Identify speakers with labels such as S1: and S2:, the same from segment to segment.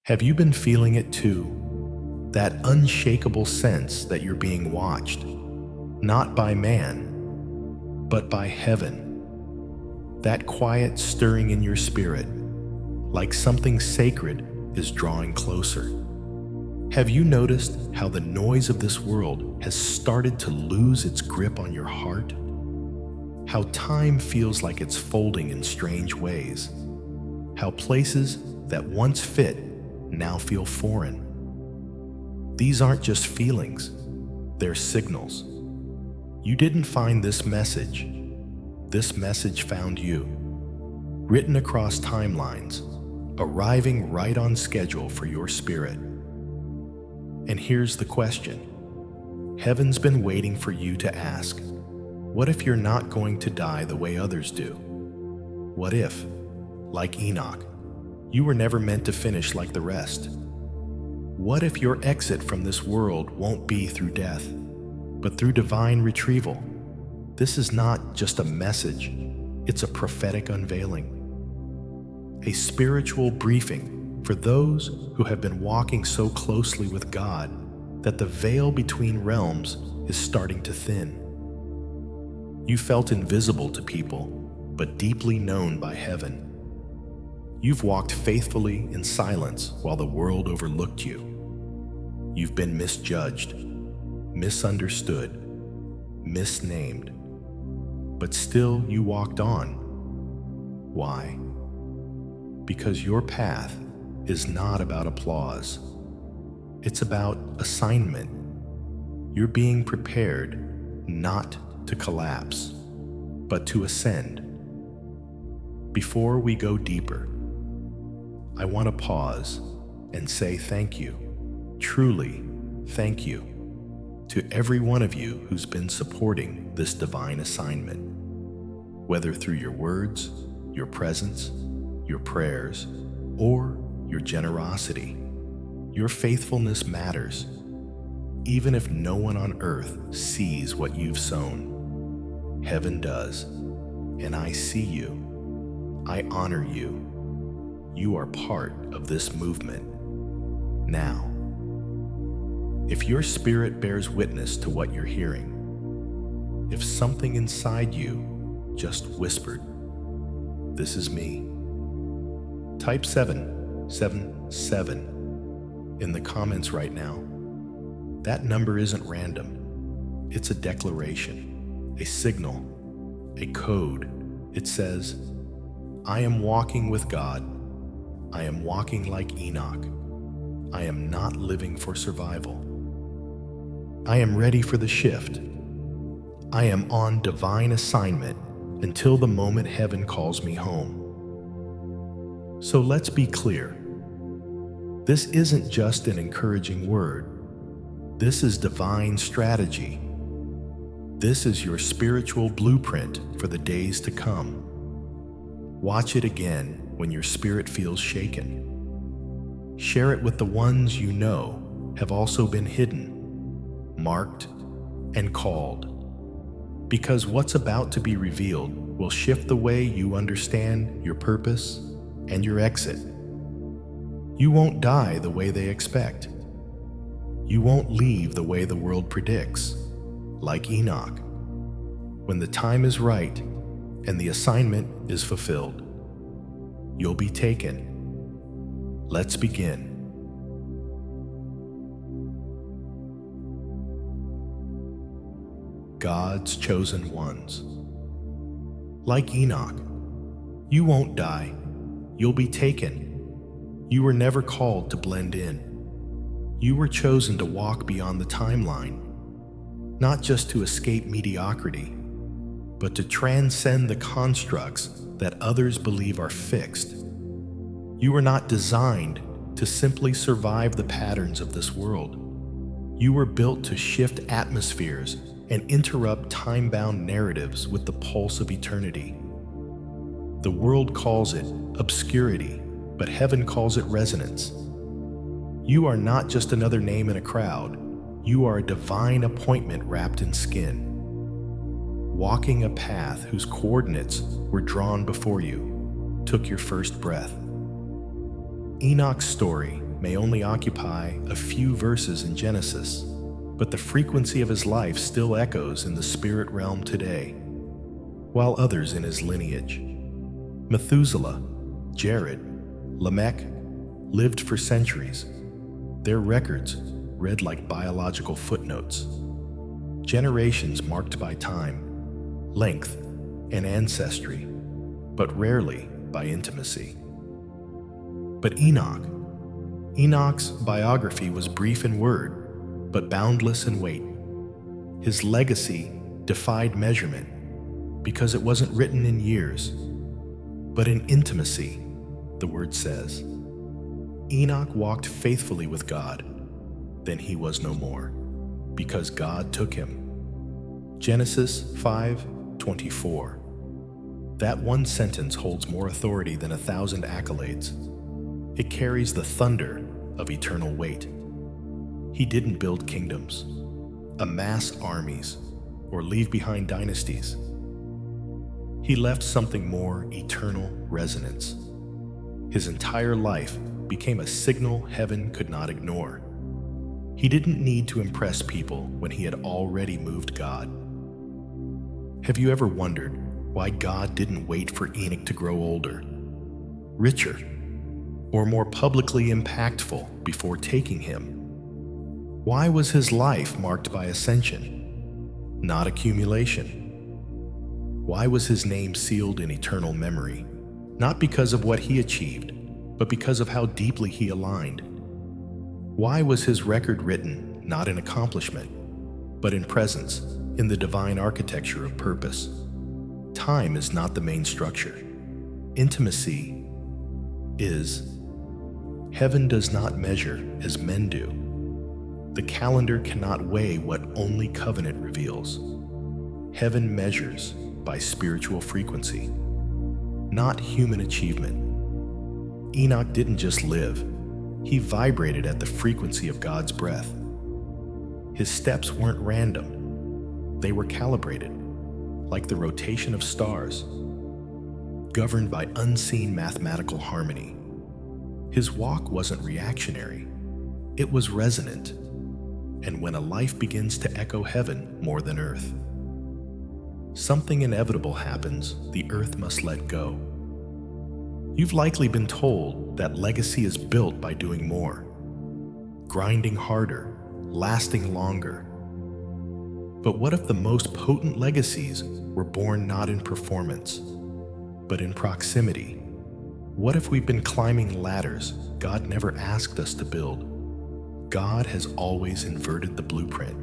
S1: Have you been feeling it too? That unshakable sense that you're being watched, not by man, but by heaven. That quiet stirring in your spirit, like something sacred is drawing closer. Have you noticed how the noise of this world has started to lose its grip on your heart? How time feels like it's folding in strange ways. How places that once fit now feel foreign. These aren't just feelings, they're signals. You didn't find this message found you. Written across timelines, arriving right on schedule for your spirit. And here's the question. Heaven's been waiting for you to ask, what if you're not going to die the way others do? What if, like Enoch, you were never meant to finish like the rest? What if your exit from this world won't be through death, but through divine retrieval? This is not just a message, it's a prophetic unveiling. A spiritual briefing for those who have been walking so closely with God that the veil between realms is starting to thin. You felt invisible to people, but deeply known by heaven. You've walked faithfully in silence while the world overlooked you. You've been misjudged, misunderstood, misnamed, but still you walked on. Why? Because your path is not about applause. It's about assignment. You're being prepared not to collapse, but to ascend. Before we go deeper, I want to pause and say thank you, truly thank you, to every one of you who's been supporting this divine assignment, whether through your words, your presence, your prayers, or your generosity. Your faithfulness matters, even if no one on earth sees what you've sown. Heaven does, and I see you. I honor you. You are part of this movement. Now, if your spirit bears witness to what you're hearing, if something inside you just whispered, "This is me," type 777 in the comments right now. That number isn't random. It's a declaration, a signal, a code. It says, I am walking with God. I am walking like Enoch. I am not living for survival. I am ready for the shift. I am on divine assignment until the moment heaven calls me home. So let's be clear. This isn't just an encouraging word. This is divine strategy. This is your spiritual blueprint for the days to come. Watch it again when your spirit feels shaken. Share it with the ones you know have also been hidden, marked, and called. Because what's about to be revealed will shift the way you understand your purpose and your exit. You won't die the way they expect. You won't leave the way the world predicts, like Enoch. When the time is right and the assignment is fulfilled, you'll be taken. Let's begin. God's chosen ones. Like Enoch, you won't die. You'll be taken. You were never called to blend in. You were chosen to walk beyond the timeline, not just to escape mediocrity, but to transcend the constructs that others believe are fixed. You were not designed to simply survive the patterns of this world. You were built to shift atmospheres and interrupt time-bound narratives with the pulse of eternity. The world calls it obscurity, but heaven calls it resonance. You are not just another name in a crowd. You are a divine appointment wrapped in skin, walking a path whose coordinates were drawn before you took your first breath. Enoch's story may only occupy a few verses in Genesis, but the frequency of his life still echoes in the spirit realm today, while others in his lineage, Methuselah, Jared, Lamech, lived for centuries, their records read like biological footnotes, generations marked by time, length, and ancestry, but rarely by intimacy. But Enoch's biography was brief in word, but boundless in weight. His legacy defied measurement because it wasn't written in years, but in intimacy, the word says. Enoch walked faithfully with God, then he was no more, because God took him. Genesis 5:24. That one sentence holds more authority than 1,000 accolades. It carries the thunder of eternal weight. He didn't build kingdoms, amass armies, or leave behind dynasties. He left something more eternal resonance. His entire life became a signal heaven could not ignore. He didn't need to impress people when he had already moved God. Have you ever wondered why God didn't wait for Enoch to grow older, richer, or more publicly impactful before taking him? Why was his life marked by ascension, not accumulation? Why was his name sealed in eternal memory, not because of what he achieved, but because of how deeply he aligned? Why was his record written not in accomplishment, but in presence, in the divine architecture of purpose? Time is not the main structure. Intimacy is. Heaven does not measure as men do. The calendar cannot weigh what only covenant reveals. Heaven measures by spiritual frequency, not human achievement. Enoch didn't just live, he vibrated at the frequency of God's breath. His steps weren't random, they were calibrated, like the rotation of stars, governed by unseen mathematical harmony. His walk wasn't reactionary, it was resonant. And when a life begins to echo heaven more than earth, something inevitable happens the earth must let go. You've likely been told that legacy is built by doing more, grinding harder, lasting longer. But what if the most potent legacies were born not in performance, but in proximity? What if we've been climbing ladders God never asked us to build? God has always inverted the blueprint.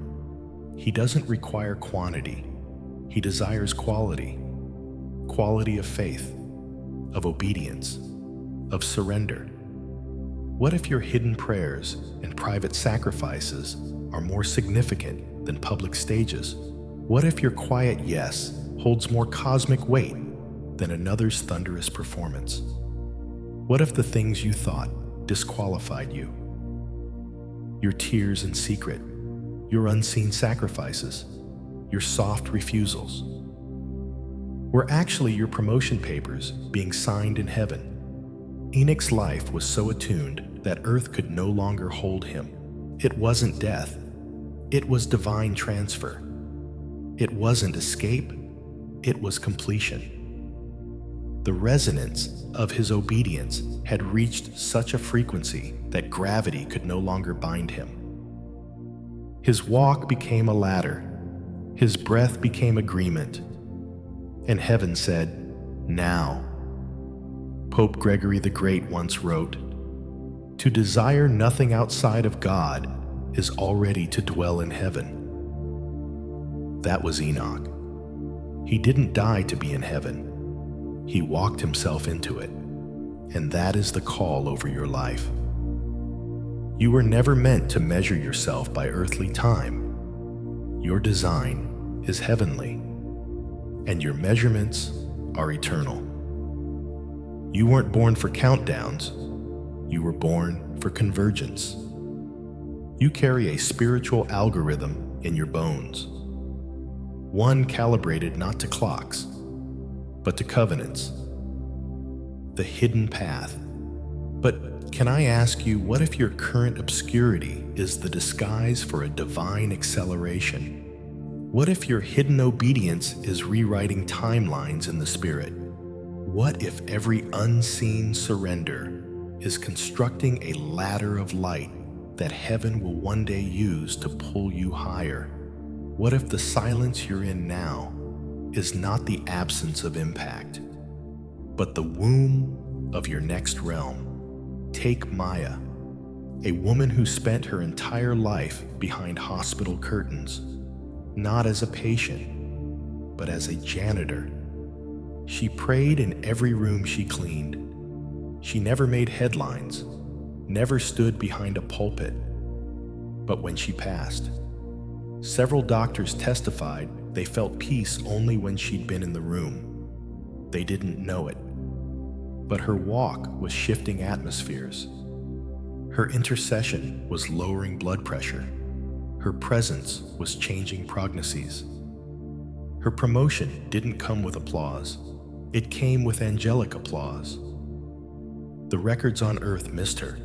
S1: He doesn't require quantity. He desires quality. Quality of faith, of obedience, of surrender. What if your hidden prayers and private sacrifices are more significant than public stages? What if your quiet yes holds more cosmic weight than another's thunderous performance? What if the things you thought disqualified you, your tears in secret, your unseen sacrifices, your soft refusals, were actually your promotion papers being signed in heaven? Enoch's life was so attuned that earth could no longer hold him. It wasn't death, it was divine transfer. It wasn't escape, it was completion. The resonance of his obedience had reached such a frequency that gravity could no longer bind him. His walk became a ladder, his breath became agreement, and heaven said, "Now." Pope Gregory the Great once wrote, "To desire nothing outside of God is already to dwell in heaven." That was Enoch. He didn't die to be in heaven. He walked himself into it. And that is the call over your life. You were never meant to measure yourself by earthly time. Your design is heavenly, and your measurements are eternal. You weren't born for countdowns. You were born for convergence. You carry a spiritual algorithm in your bones, one calibrated not to clocks, but to covenants. The hidden path, but can I ask you, what if your current obscurity is the disguise for a divine acceleration? What if your hidden obedience is rewriting timelines in the spirit? What if every unseen surrender is constructing a ladder of light that heaven will one day use to pull you higher? What if the silence you're in now is not the absence of impact, but the womb of your next realm? Take Maya, a woman who spent her entire life behind hospital curtains, not as a patient, but as a janitor. She prayed in every room she cleaned. She never made headlines, never stood behind a pulpit. But when she passed, several doctors testified they felt peace only when she'd been in the room. They didn't know it, but her walk was shifting atmospheres. Her intercession was lowering blood pressure. Her presence was changing prognoses. Her promotion didn't come with applause. It came with angelic applause. The records on earth missed her,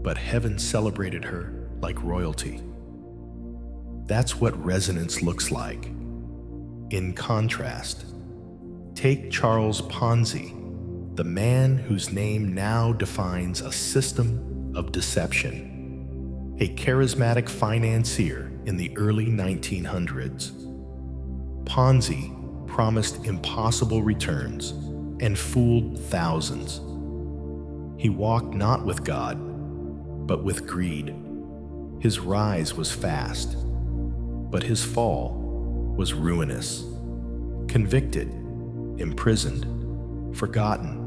S1: but heaven celebrated her like royalty. That's what resonance looks like. In contrast, take Charles Ponzi, the man whose name now defines a system of deception, a charismatic financier in the early 1900s. Ponzi promised impossible returns and fooled thousands. He walked not with God, but with greed. His rise was fast, but his fall was ruinous. Convicted, imprisoned, forgotten.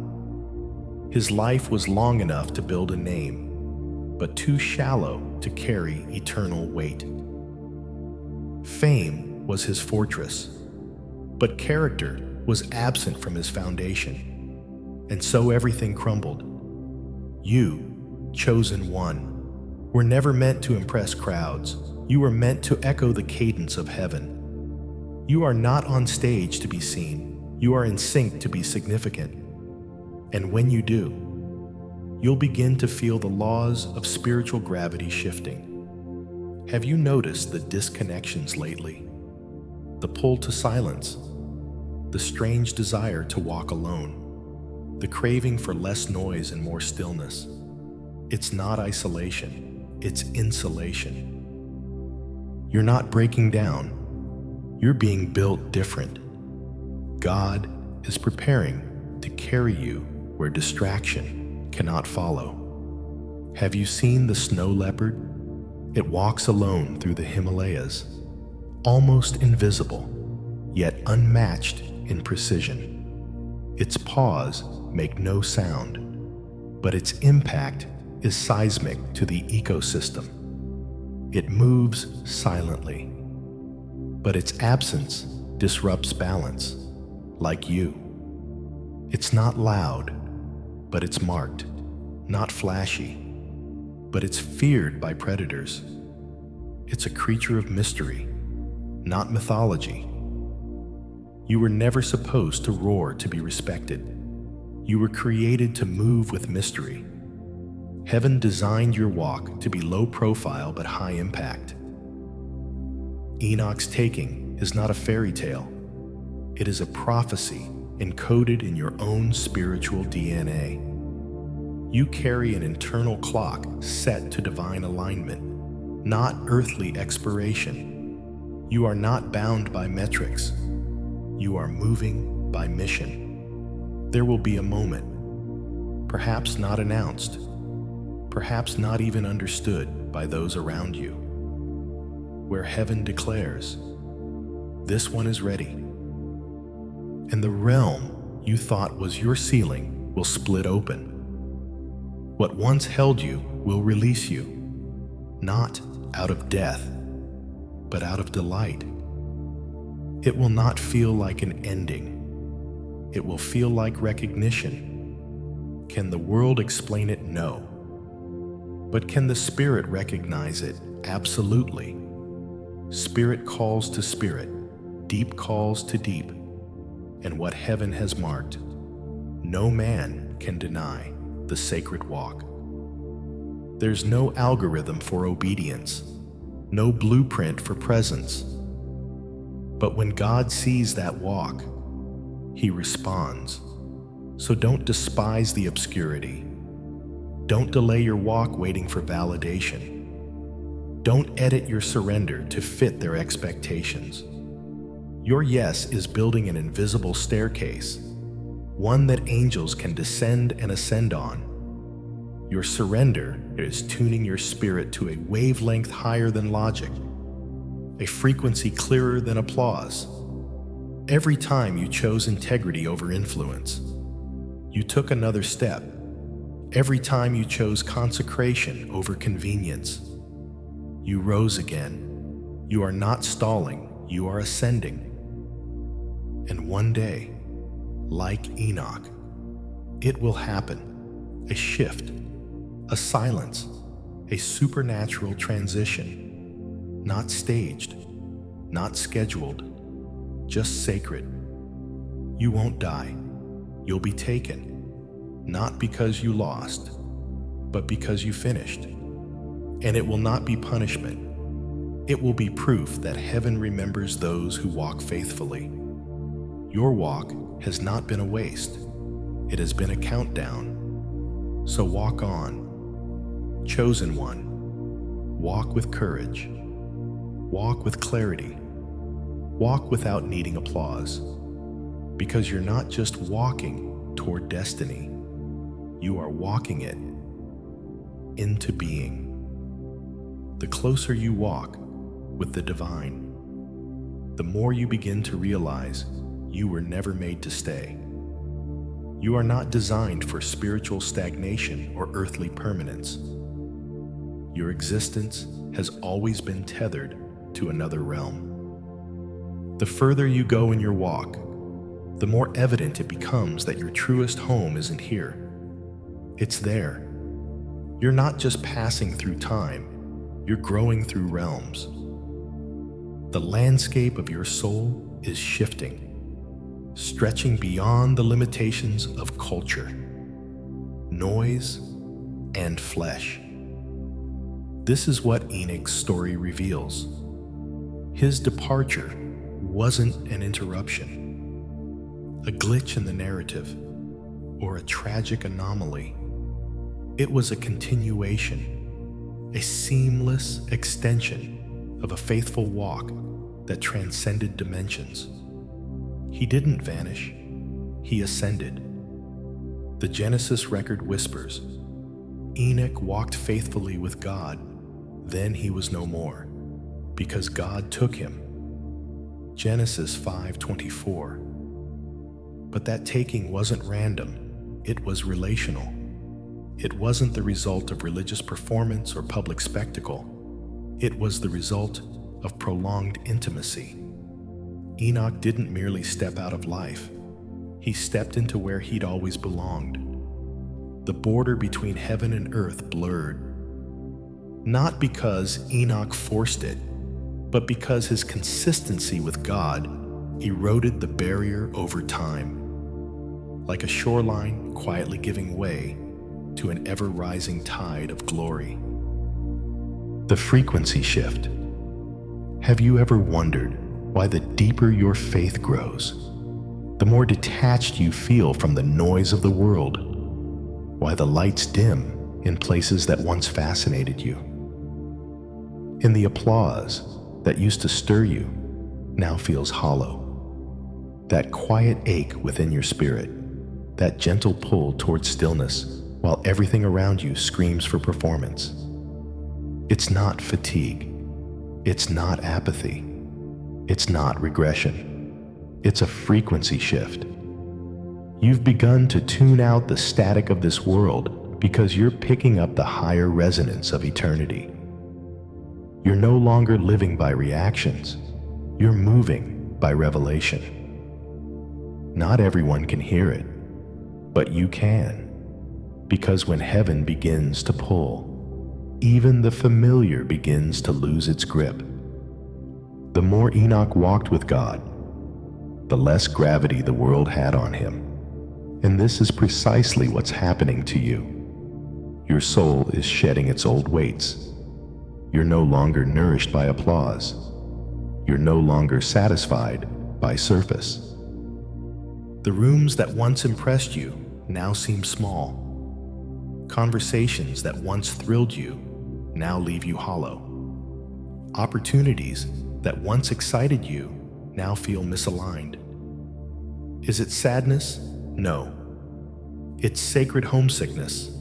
S1: His life was long enough to build a name, but too shallow to carry eternal weight. Fame was his fortress, but character was absent from his foundation, and so everything crumbled. You, chosen one, were never meant to impress crowds. You were meant to echo the cadence of heaven. You are not on stage to be seen. You are in sync to be significant. And when you do, you'll begin to feel the laws of spiritual gravity shifting. Have you noticed the disconnections lately? The pull to silence, the strange desire to walk alone, the craving for less noise and more stillness. It's not isolation, it's insulation. You're not breaking down, you're being built different. God is preparing to carry you where distraction cannot follow. Have you seen the snow leopard? It walks alone through the Himalayas, almost invisible, yet unmatched in precision. Its paws make no sound, but its impact is seismic to the ecosystem. It moves silently, but its absence disrupts balance, like you. It's not loud, but it's marked, not flashy, but it's feared by predators. It's a creature of mystery, not mythology. You were never supposed to roar to be respected. You were created to move with mystery. Heaven designed your walk to be low profile but high impact. Enoch's taking is not a fairy tale. It is a prophecy encoded in your own spiritual DNA. You carry an internal clock set to divine alignment, not earthly expiration. You are not bound by metrics. You are moving by mission. There will be a moment, perhaps not announced, perhaps not even understood by those around you, where heaven declares, "This one is ready." And the realm you thought was your ceiling will split open. What once held you will release you, not out of death, but out of delight. It will not feel like an ending. It will feel like recognition. Can the world explain it? No. But can the spirit recognize it? Absolutely. Spirit calls to spirit, deep calls to deep, and what heaven has marked, no man can deny the sacred walk. There's no algorithm for obedience, no blueprint for presence. But when God sees that walk, He responds. So don't despise the obscurity. Don't delay your walk waiting for validation. Don't edit your surrender to fit their expectations. Your yes is building an invisible staircase, one that angels can descend and ascend on. Your surrender is tuning your spirit to a wavelength higher than logic, a frequency clearer than applause. Every time you chose integrity over influence, you took another step. Every time you chose consecration over convenience, you rose again. You are not stalling, you are ascending. And one day, like Enoch, it will happen. A shift, a silence, a supernatural transition. Not staged, not scheduled, just sacred. You won't die. You'll be taken, not because you lost, but because you finished. And it will not be punishment. It will be proof that heaven remembers those who walk faithfully. Your walk has not been a waste. It has been a countdown. So walk on. Chosen one. Walk with courage. Walk with clarity. Walk without needing applause. Because you're not just walking toward destiny. You are walking it into being. The closer you walk with the divine, the more you begin to realize you were never made to stay. You are not designed for spiritual stagnation or earthly permanence. Your existence has always been tethered to another realm. The further you go in your walk, the more evident it becomes that your truest home isn't here. It's there. You're not just passing through time, you're growing through realms. The landscape of your soul is shifting, stretching beyond the limitations of culture, noise, and flesh. This is what Enoch's story reveals. His departure wasn't an interruption, a glitch in the narrative, or a tragic anomaly. It was a continuation, a seamless extension of a faithful walk that transcended dimensions. He didn't vanish, he ascended. The Genesis record whispers, Enoch walked faithfully with God, then he was no more, because God took him. Genesis 5:24. But that taking wasn't random, it was relational. It wasn't the result of religious performance or public spectacle. It was the result of prolonged intimacy. Enoch didn't merely step out of life. He stepped into where he'd always belonged. The border between heaven and earth blurred. Not because Enoch forced it, but because his consistency with God eroded the barrier over time. Like a shoreline quietly giving way to an ever-rising tide of glory. The frequency shift. Have you ever wondered why the deeper your faith grows, the more detached you feel from the noise of the world? Why the lights dim in places that once fascinated you? And the applause that used to stir you now feels hollow. That quiet ache within your spirit, that gentle pull towards stillness while everything around you screams for performance. It's not fatigue. It's not apathy. It's not regression. It's a frequency shift. You've begun to tune out the static of this world because you're picking up the higher resonance of eternity. You're no longer living by reactions. You're moving by revelation. Not everyone can hear it, but you can. Because when heaven begins to pull, even the familiar begins to lose its grip. The more Enoch walked with God, the less gravity the world had on him. And this is precisely what's happening to you. your soul is shedding its old weights. You're no longer nourished by applause. You're no longer satisfied by surface. The rooms that once impressed you now seem small. Conversations that once thrilled you now leave you hollow. Opportunities that once excited you now feel misaligned. Is it sadness? No. It's sacred homesickness,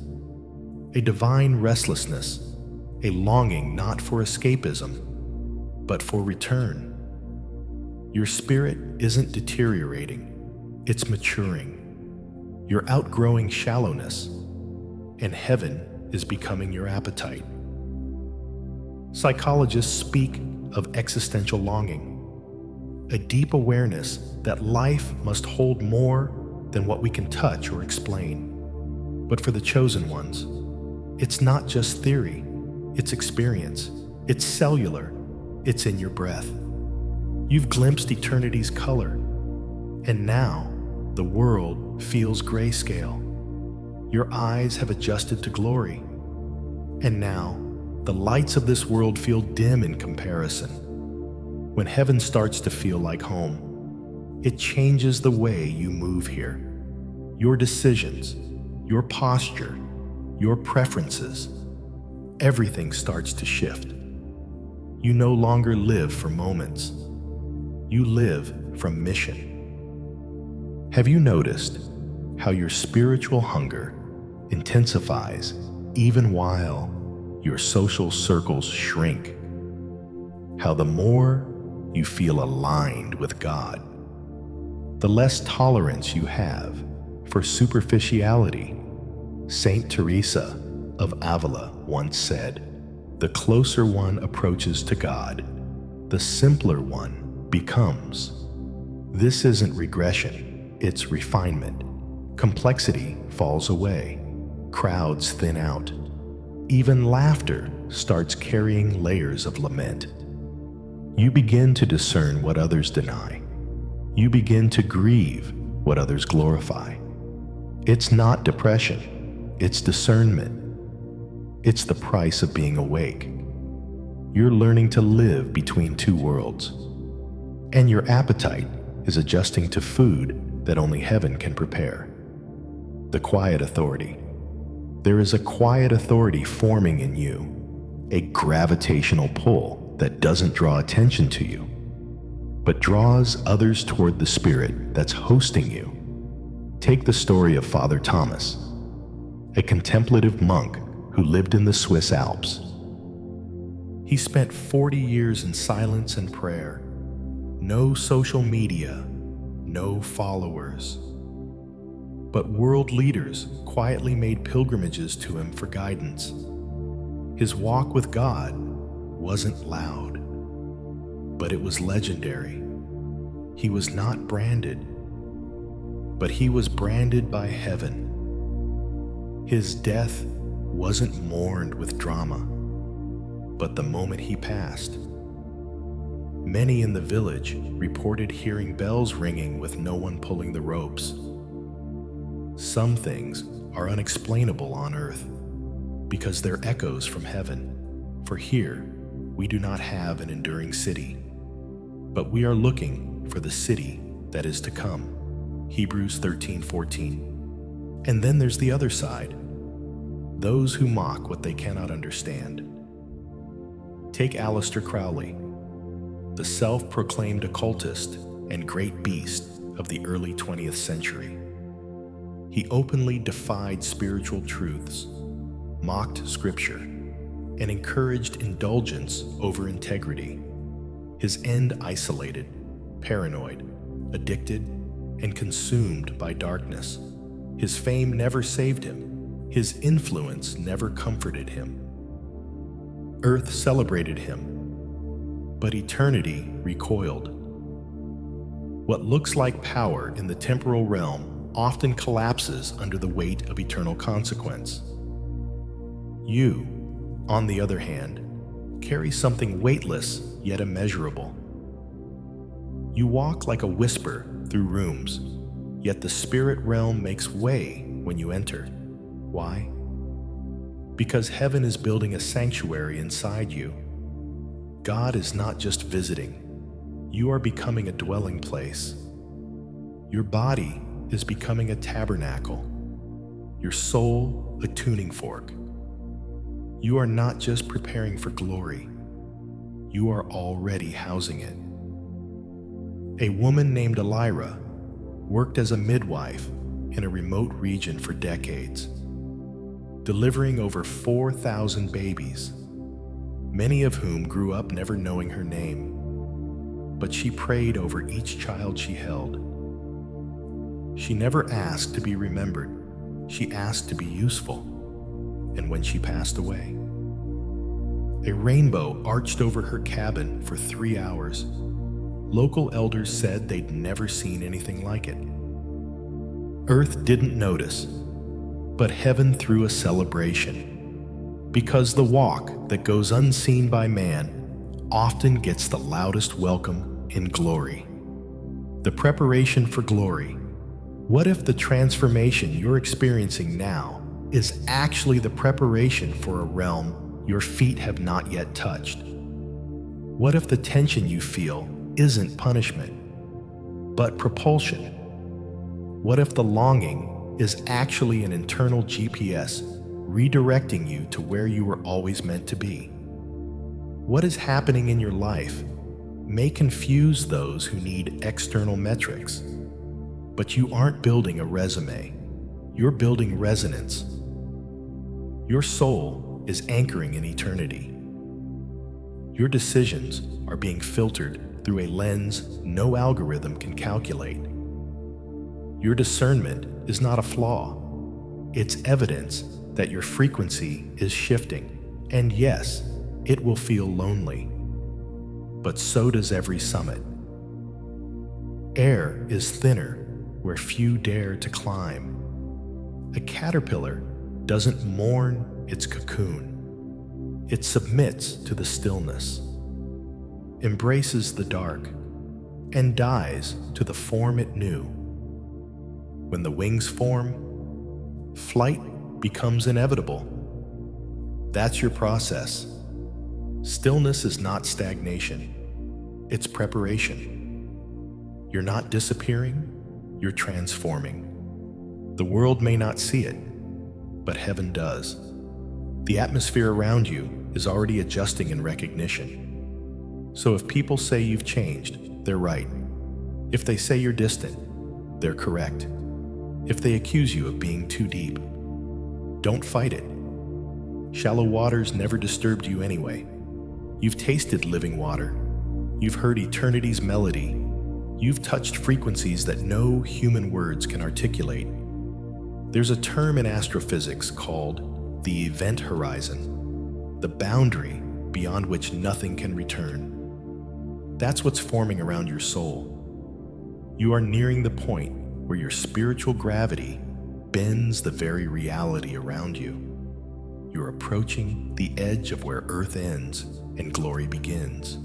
S1: a divine restlessness, a longing not for escapism, but for return. Your spirit isn't deteriorating, it's maturing. You're outgrowing shallowness, and heaven is becoming your appetite. Psychologists speak of existential longing, a deep awareness that life must hold more than what we can touch or explain. But for the chosen ones, it's not just theory, it's experience, it's cellular, it's in your breath. You've glimpsed eternity's color, and now the world feels grayscale. Your eyes have adjusted to glory, and now the lights of this world feel dim in comparison. When heaven starts to feel like home, it changes the way you move here. Your decisions, your posture, your preferences, everything starts to shift. You no longer live for moments. You live from mission. Have you noticed how your spiritual hunger intensifies even while your social circles shrink? How the more you feel aligned with God, the less tolerance you have for superficiality. Saint Teresa of Avila once said, "The closer one approaches to God, the simpler one becomes." This isn't regression, it's refinement. Complexity falls away, crowds thin out. Even laughter starts carrying layers of lament. You begin to discern what others deny. You begin to grieve what others glorify. It's not depression, it's discernment. It's the price of being awake. You're learning to live between two worlds, and your appetite is adjusting to food that only heaven can prepare. The quiet authority. There is a quiet authority forming in you, a gravitational pull that doesn't draw attention to you, but draws others toward the spirit that's hosting you. Take the story of Father Thomas, a contemplative monk who lived in the Swiss Alps. He spent 40 years in silence and prayer. No social media, no followers. But world leaders quietly made pilgrimages to him for guidance. His walk with God wasn't loud, but it was legendary. He was not branded, but he was branded by heaven. His death wasn't mourned with drama, but the moment he passed. Many in the village reported hearing bells ringing with no one pulling the ropes. Some things are unexplainable on earth because they're echoes from heaven. For here, we do not have an enduring city, but we are looking for the city that is to come. Hebrews 13:14. And then there's the other side, those who mock what they cannot understand. Take Aleister Crowley, the self-proclaimed occultist and great beast of the early 20th century. He openly defied spiritual truths, mocked scripture, and encouraged indulgence over integrity. His end isolated, paranoid, addicted, and consumed by darkness. His fame never saved him. His influence never comforted him. Earth celebrated him, but eternity recoiled. What looks like power in the temporal realm often collapses under the weight of eternal consequence. You, on the other hand, carry something weightless yet immeasurable. You walk like a whisper through rooms, yet the spirit realm makes way when you enter. Why? because heaven is building a sanctuary inside you. God is not just visiting, you are becoming a dwelling place. Your body is becoming a tabernacle, your soul a tuning fork. You are not just preparing for glory, you are already housing it. A woman named Elira worked as a midwife in a remote region for decades, delivering over 4,000 babies, many of whom grew up never knowing her name. But she prayed over each child she held. She never asked to be remembered, she asked to be useful. And when she passed away, a rainbow arched over her cabin for 3 hours. Local elders said they'd never seen anything like it. Earth didn't notice, but heaven threw a celebration, because the walk that goes unseen by man often gets the loudest welcome in glory. The preparation for glory. What if the transformation you're experiencing now is actually the preparation for a realm your feet have not yet touched? What if the tension you feel isn't punishment, but propulsion? What if the longing is actually an internal GPS redirecting you to where you were always meant to be? What is happening in your life may confuse those who need external metrics, but you aren't building a resume, you're building resonance. Your soul is anchoring in eternity. Your decisions are being filtered through a lens no algorithm can calculate. Your discernment is not a flaw. It's evidence that your frequency is shifting. And yes, it will feel lonely. But so does every summit. Air is thinner where few dare to climb. A caterpillar doesn't mourn its cocoon. It submits to the stillness, embraces the dark, and dies to the form it knew. When the wings form, flight becomes inevitable. That's your process. Stillness is not stagnation, it's preparation. You're not disappearing, you're transforming. The world may not see it, but heaven does. The atmosphere around you is already adjusting in recognition. So if people say you've changed, they're right. If they say you're distant, they're correct. If they accuse you of being too deep, don't fight it. Shallow waters never disturbed you anyway. You've tasted living water. You've heard eternity's melody. You've touched frequencies that no human words can articulate. There's a term in astrophysics called the event horizon, the boundary beyond which nothing can return. That's what's forming around your soul. You are nearing the point where your spiritual gravity bends the very reality around you. You're approaching the edge of where earth ends and glory begins.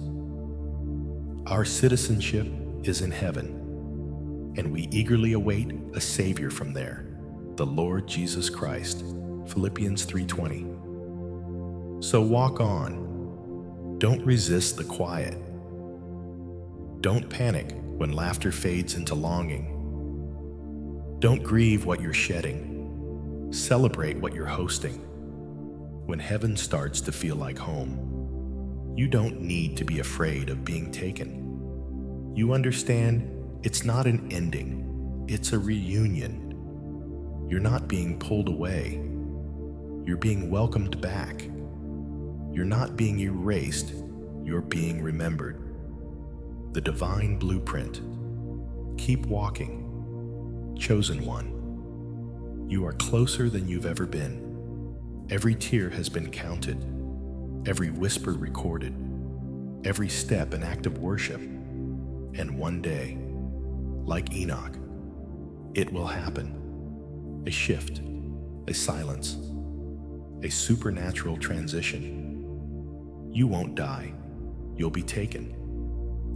S1: Our citizenship is in heaven, and we eagerly await a Savior from there, the Lord Jesus Christ. Philippians 3:20. So walk on. Don't resist the quiet. Don't panic when laughter fades into longing. Don't grieve what you're shedding. Celebrate what you're hosting. When heaven starts to feel like home, you don't need to be afraid of being taken. You understand it's not an ending, it's a reunion. You're not being pulled away. You're being welcomed back. You're not being erased, you're being remembered. The divine blueprint. Keep walking. Chosen one. You are closer than you've ever been. Every tear has been counted, every whisper recorded, every step an act of worship. And one day, like Enoch, it will happen. A shift, a silence, a supernatural transition. You won't die, you'll be taken.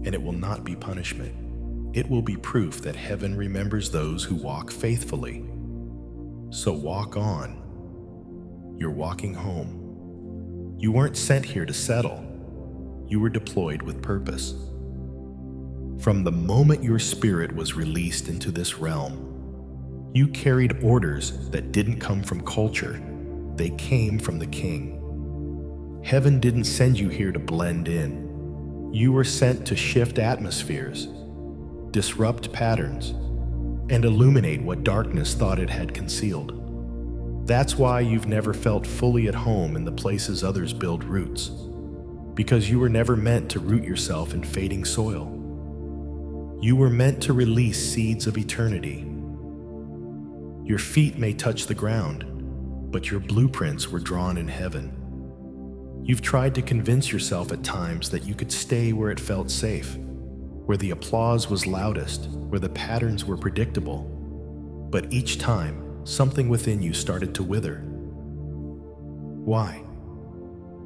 S1: And it will not be punishment. It will be proof that heaven remembers those who walk faithfully. So walk on. you're walking home. You weren't sent here to settle. You were deployed with purpose. From the moment your spirit was released into this realm, you carried orders that didn't come from culture. They came from the King. Heaven didn't send you here to blend in. You were sent to shift atmospheres, disrupt patterns, and illuminate what darkness thought it had concealed. That's why you've never felt fully at home in the places others build roots, because you were never meant to root yourself in fading soil. You were meant to release seeds of eternity. Your feet may touch the ground, but your blueprints were drawn in heaven. You've tried to convince yourself at times that you could stay where it felt safe, where the applause was loudest, where the patterns were predictable. But each time, something within you started to wither. Why?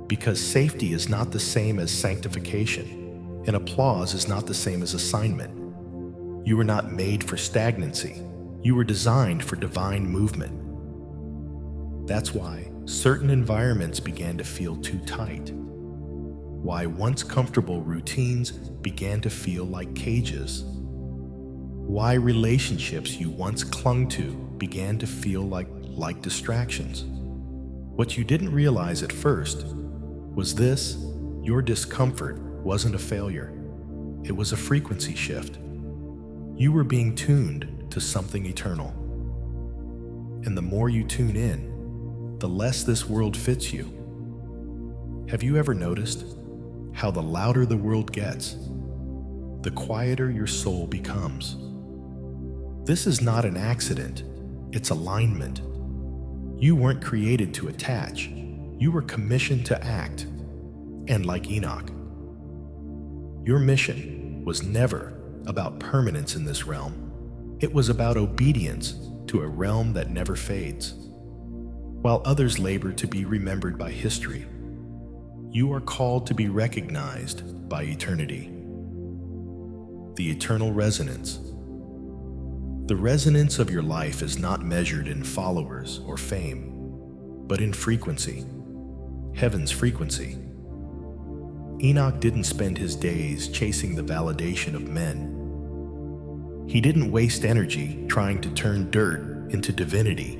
S1: Because safety is not the same as sanctification, and applause is not the same as assignment. You were not made for stagnancy. You were designed for divine movement. That's why certain environments began to feel too tight. Why once comfortable routines began to feel like cages. Why relationships you once clung to began to feel like distractions. What you didn't realize at first was this: your discomfort wasn't a failure. It was a frequency shift. You were being tuned to something eternal. And the more you tune in, the less this world fits you. Have you ever noticed how the louder the world gets, the quieter your soul becomes? This is not an accident, it's alignment. You weren't created to attach, you were commissioned to act. And like Enoch, your mission was never about permanence in this realm. It was about obedience to a realm that never fades. While others labor to be remembered by history, you are called to be recognized by eternity. The eternal resonance. The resonance of your life is not measured in followers or fame, but in frequency, heaven's frequency. Enoch didn't spend his days chasing the validation of men. He didn't waste energy trying to turn dirt into divinity.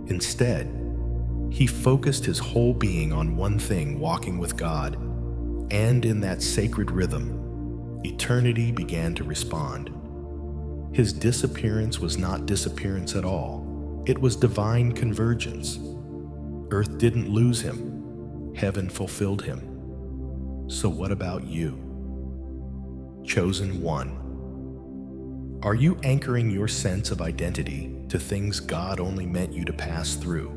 S1: Instead, he focused his whole being on one thing: walking with God. And in that sacred rhythm, eternity began to respond. His disappearance was not disappearance at all. It was divine convergence. Earth didn't lose him. Heaven fulfilled him. So what about you? Chosen one. Are you anchoring your sense of identity to things God only meant you to pass through?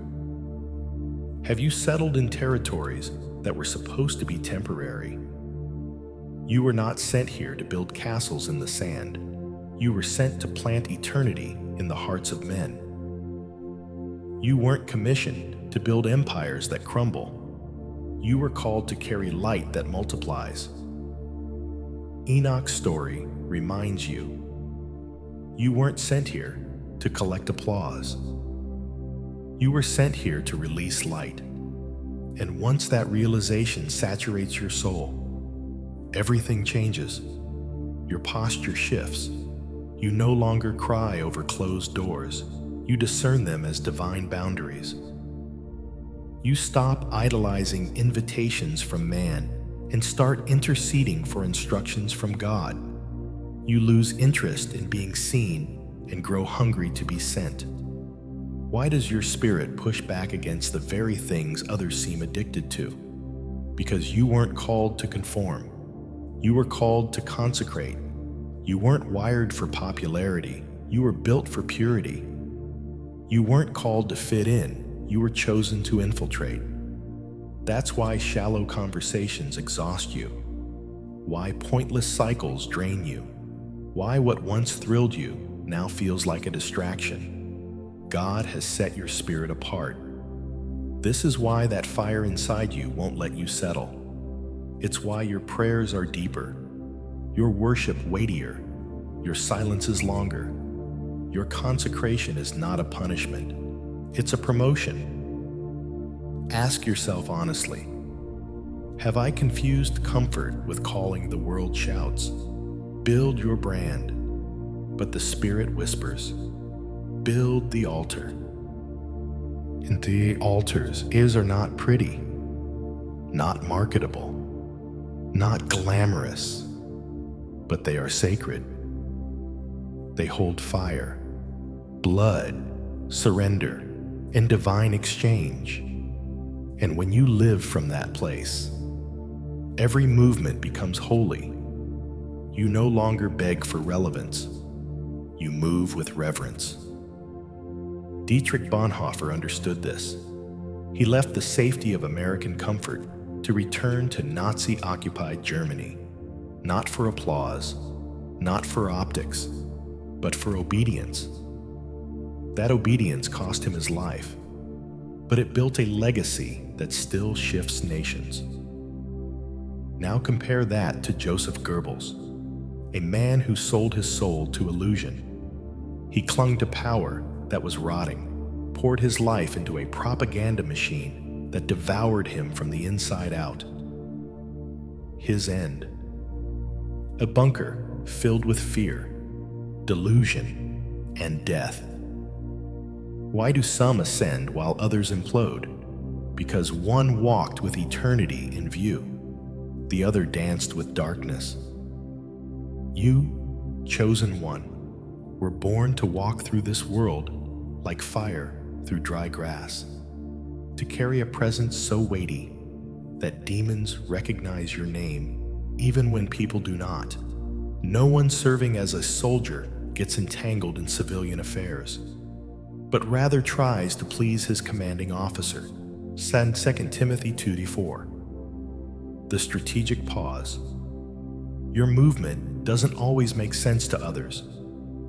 S1: Have you settled in territories that were supposed to be temporary? You were not sent here to build castles in the sand. You were sent to plant eternity in the hearts of men. You weren't commissioned to build empires that crumble. You were called to carry light that multiplies. Enoch's story reminds you, you weren't sent here to collect applause. You were sent here to release light. And once that realization saturates your soul, everything changes. Your posture shifts. You no longer cry over closed doors. You discern them as divine boundaries. You stop idolizing invitations from man and start interceding for instructions from God. You lose interest in being seen and grow hungry to be sent. Why does your spirit push back against the very things others seem addicted to? Because you weren't called to conform. You were called to consecrate. You weren't wired for popularity. You were built for purity. You weren't called to fit in. You were chosen to infiltrate. That's why shallow conversations exhaust you. Why pointless cycles drain you. Why what once thrilled you now feels like a distraction. God has set your spirit apart. This is why that fire inside you won't let you settle. It's why your prayers are deeper, your worship weightier, your silence is longer. Your consecration is not a punishment. It's a promotion. Ask yourself honestly, have I confused comfort with calling the world shouts? Build your brand, but the Spirit whispers, build the altar. And the altars are not pretty, not marketable, not glamorous, but they are sacred. They hold fire, blood, surrender, and divine exchange. And when you live from that place, every movement becomes holy. You no longer beg for relevance. You move with reverence. Dietrich Bonhoeffer understood this. He left the safety of American comfort to return to Nazi-occupied Germany, not for applause, not for optics, but for obedience. That obedience cost him his life, but it built a legacy that still shifts nations. Now compare that to Joseph Goebbels, a man who sold his soul to illusion. He clung to power that was rotting, poured his life into a propaganda machine that devoured him from the inside out. His end: a bunker filled with fear, delusion, and death. Why do some ascend while others implode? Because one walked with eternity in view, the other danced with darkness. You, chosen one, were born to walk through this world like fire through dry grass, to carry a presence so weighty that demons recognize your name even when people do not. No one serving as a soldier gets entangled in civilian affairs, but rather tries to please his commanding officer. 2 Timothy 2:4. The strategic pause. Your movement doesn't always make sense to others,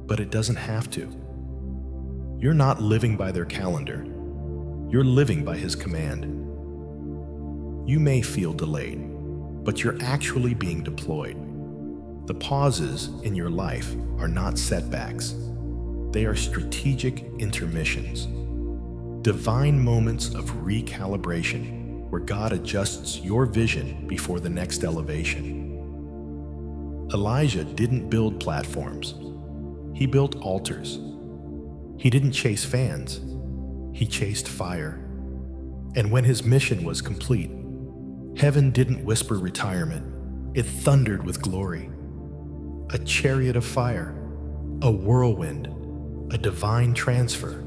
S1: but it doesn't have to. You're not living by their calendar. You're living by his command. You may feel delayed, but you're actually being deployed. The pauses in your life are not setbacks. They are strategic intermissions, divine moments of recalibration where God adjusts your vision before the next elevation. Elijah didn't build platforms. He built altars. He didn't chase fans. He chased fire. And when his mission was complete, heaven didn't whisper retirement. It thundered with glory. A chariot of fire, a whirlwind, a divine transfer.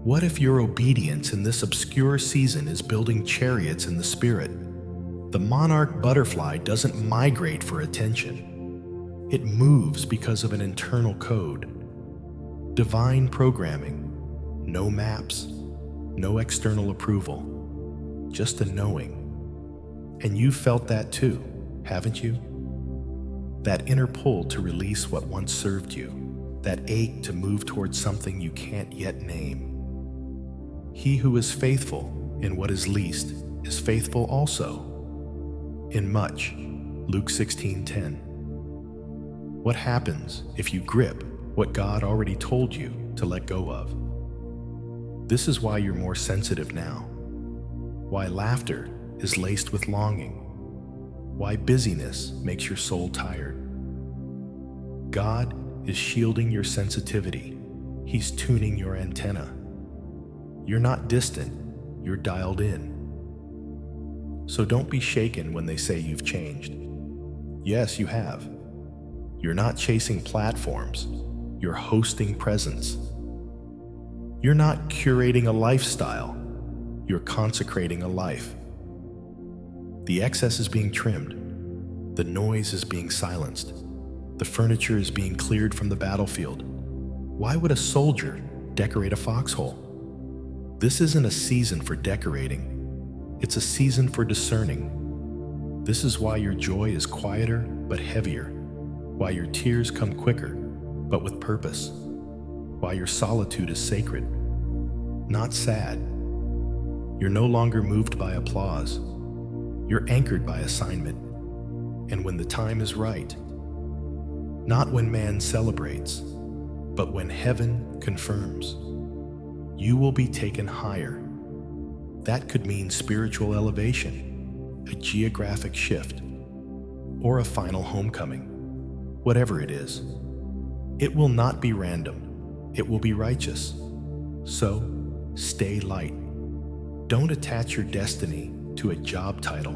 S1: What if your obedience in this obscure season is building chariots in the spirit? The monarch butterfly doesn't migrate for attention. It moves because of an internal code. Divine programming, no maps, no external approval, just a knowing. And you felt that too, haven't you? That inner pull to release what once served you, that ache to move towards something you can't yet name. He who is faithful in what is least is faithful also in much. Luke 16:10. What happens if you grip what God already told you to let go of? This is why you're more sensitive now. Why laughter is laced with longing. Why busyness makes your soul tired. God is shielding your sensitivity. He's tuning your antenna. You're not distant, you're dialed in. So don't be shaken when they say you've changed. Yes, you have. You're not chasing platforms, you're hosting presence. You're not curating a lifestyle, you're consecrating a life. The excess is being trimmed, the noise is being silenced, the furniture is being cleared from the battlefield. Why would a soldier decorate a foxhole? This isn't a season for decorating. It's a season for discerning. This is why your joy is quieter but heavier, why your tears come quicker but with purpose, why your solitude is sacred, not sad. You're no longer moved by applause. You're anchored by assignment. And when the time is right, not when man celebrates, but when heaven confirms, you will be taken higher. That could mean spiritual elevation, a geographic shift, or a final homecoming. Whatever it is, it will not be random. It will be righteous. So, stay light. Don't attach your destiny to a job title.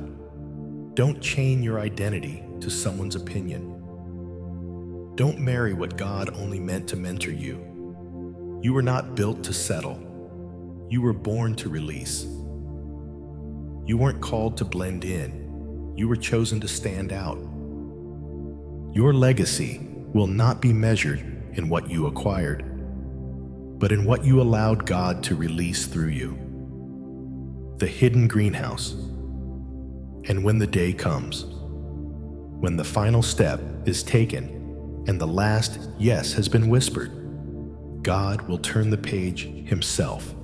S1: Don't chain your identity to someone's opinion. Don't marry what God only meant to mentor you. You were not built to settle. You were born to release. You weren't called to blend in. You were chosen to stand out. Your legacy will not be measured in what you acquired, but in what you allowed God to release through you. The hidden greenhouse. And when the day comes, when the final step is taken and the last yes has been whispered, God will turn the page himself,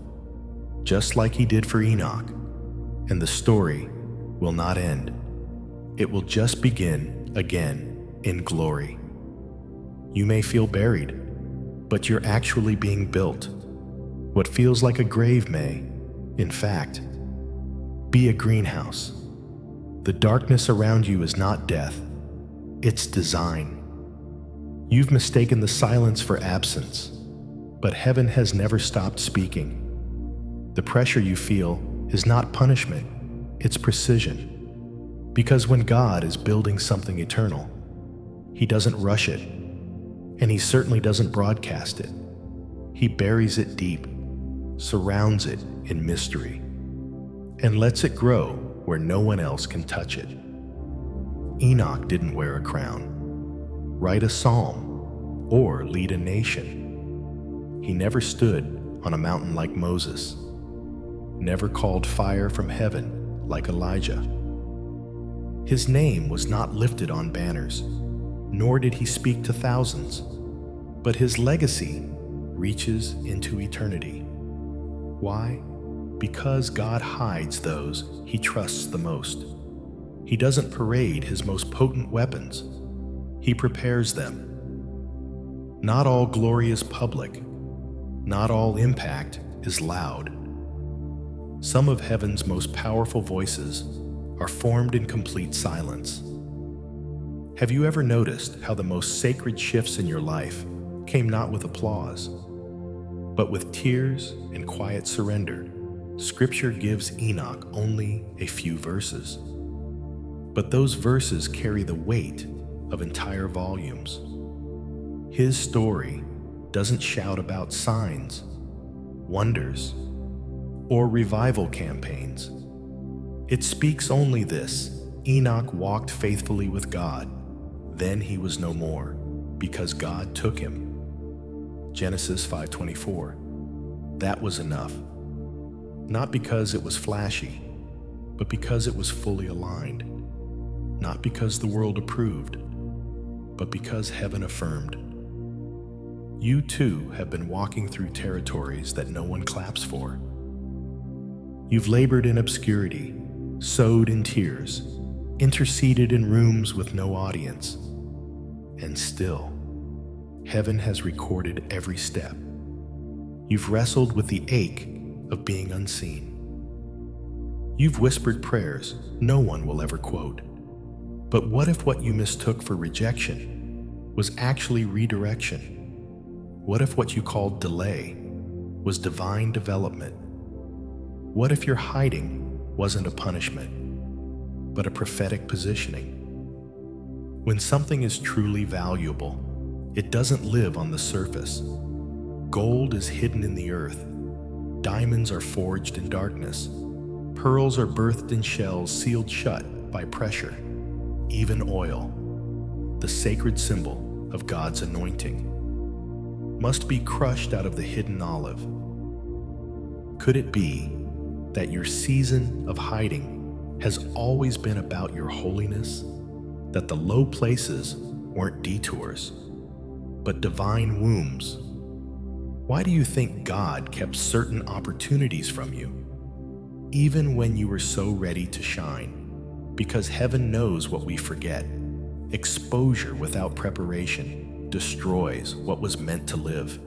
S1: just like he did for Enoch, and the story will not end. It will just begin again in glory. You may feel buried, but you're actually being built. What feels like a grave may, in fact, be a greenhouse. The darkness around you is not death, it's design. You've mistaken the silence for absence, but heaven has never stopped speaking. The pressure you feel is not punishment, it's precision. Because when God is building something eternal, he doesn't rush it, and he certainly doesn't broadcast it. He buries it deep, surrounds it in mystery, and lets it grow where no one else can touch it. Enoch didn't wear a crown, write a psalm, or lead a nation. He never stood on a mountain like Moses, never called fire from heaven like Elijah. His name was not lifted on banners, nor did he speak to thousands, but his legacy reaches into eternity. Why? Because God hides those he trusts the most. He doesn't parade his most potent weapons. He prepares them. Not all glory is public. Not all impact is loud. Some of heaven's most powerful voices are formed in complete silence. Have you ever noticed how the most sacred shifts in your life came not with applause, but with tears and quiet surrender? Scripture gives Enoch only a few verses, but those verses carry the weight of entire volumes. His story doesn't shout about signs, wonders, or revival campaigns. It speaks only this: Enoch walked faithfully with God, then he was no more, because God took him. Genesis 5:24. That was enough. Not because it was flashy, but because it was fully aligned. Not because the world approved, but because heaven affirmed. You too have been walking through territories that no one claps for. You've labored in obscurity, sowed in tears, interceded in rooms with no audience, and still, heaven has recorded every step. You've wrestled with the ache of being unseen. You've whispered prayers no one will ever quote. But what if what you mistook for rejection was actually redirection? What if what you called delay was divine development? What if your hiding wasn't a punishment, but a prophetic positioning? When something is truly valuable, it doesn't live on the surface. Gold is hidden in the earth. Diamonds are forged in darkness. Pearls are birthed in shells sealed shut by pressure. Even oil, the sacred symbol of God's anointing, must be crushed out of the hidden olive. Could it be that your season of hiding has always been about your holiness? That the low places weren't detours, but divine wombs? Why do you think God kept certain opportunities from you, even when you were so ready to shine? Because heaven knows what we forget. Exposure without preparation destroys what was meant to live.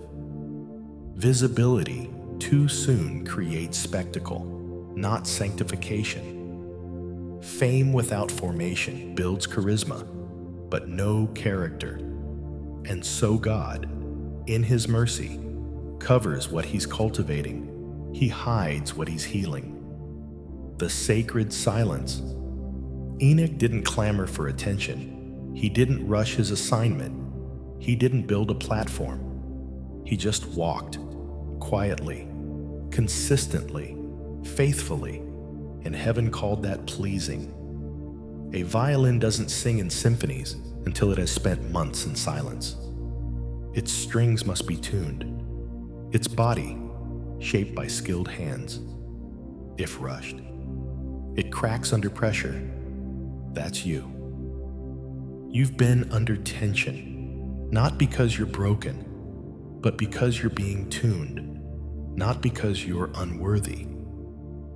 S1: Visibility too soon creates spectacle, not sanctification. Fame without formation builds charisma, but no character. And so God, in His mercy, covers what He's cultivating. He hides what He's healing. The sacred silence. Enoch didn't clamor for attention. He didn't rush his assignment. He didn't build a platform. He just walked, quietly, consistently, faithfully, and heaven called that pleasing. A violin doesn't sing in symphonies until it has spent months in silence. Its strings must be tuned. Its body, shaped by skilled hands. If rushed, it cracks under pressure. That's you. You've been under tension, not because you're broken, but because you're being tuned. Not because you're unworthy,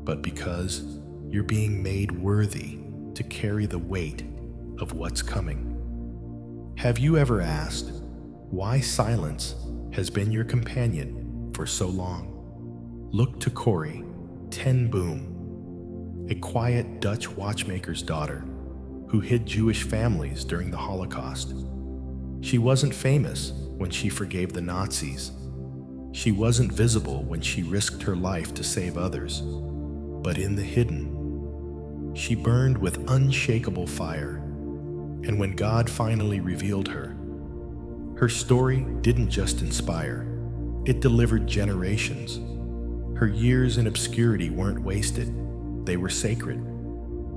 S1: but because you're being made worthy to carry the weight of what's coming. Have you ever asked why silence has been your companion for so long? Look to Corrie ten Boom, a quiet Dutch watchmaker's daughter who hid Jewish families during the Holocaust. She wasn't famous when she forgave the Nazis. She wasn't visible when she risked her life to save others. But in the hidden, she burned with unshakable fire. And when God finally revealed her, her story didn't just inspire, it delivered generations. Her years in obscurity weren't wasted, they were sacred.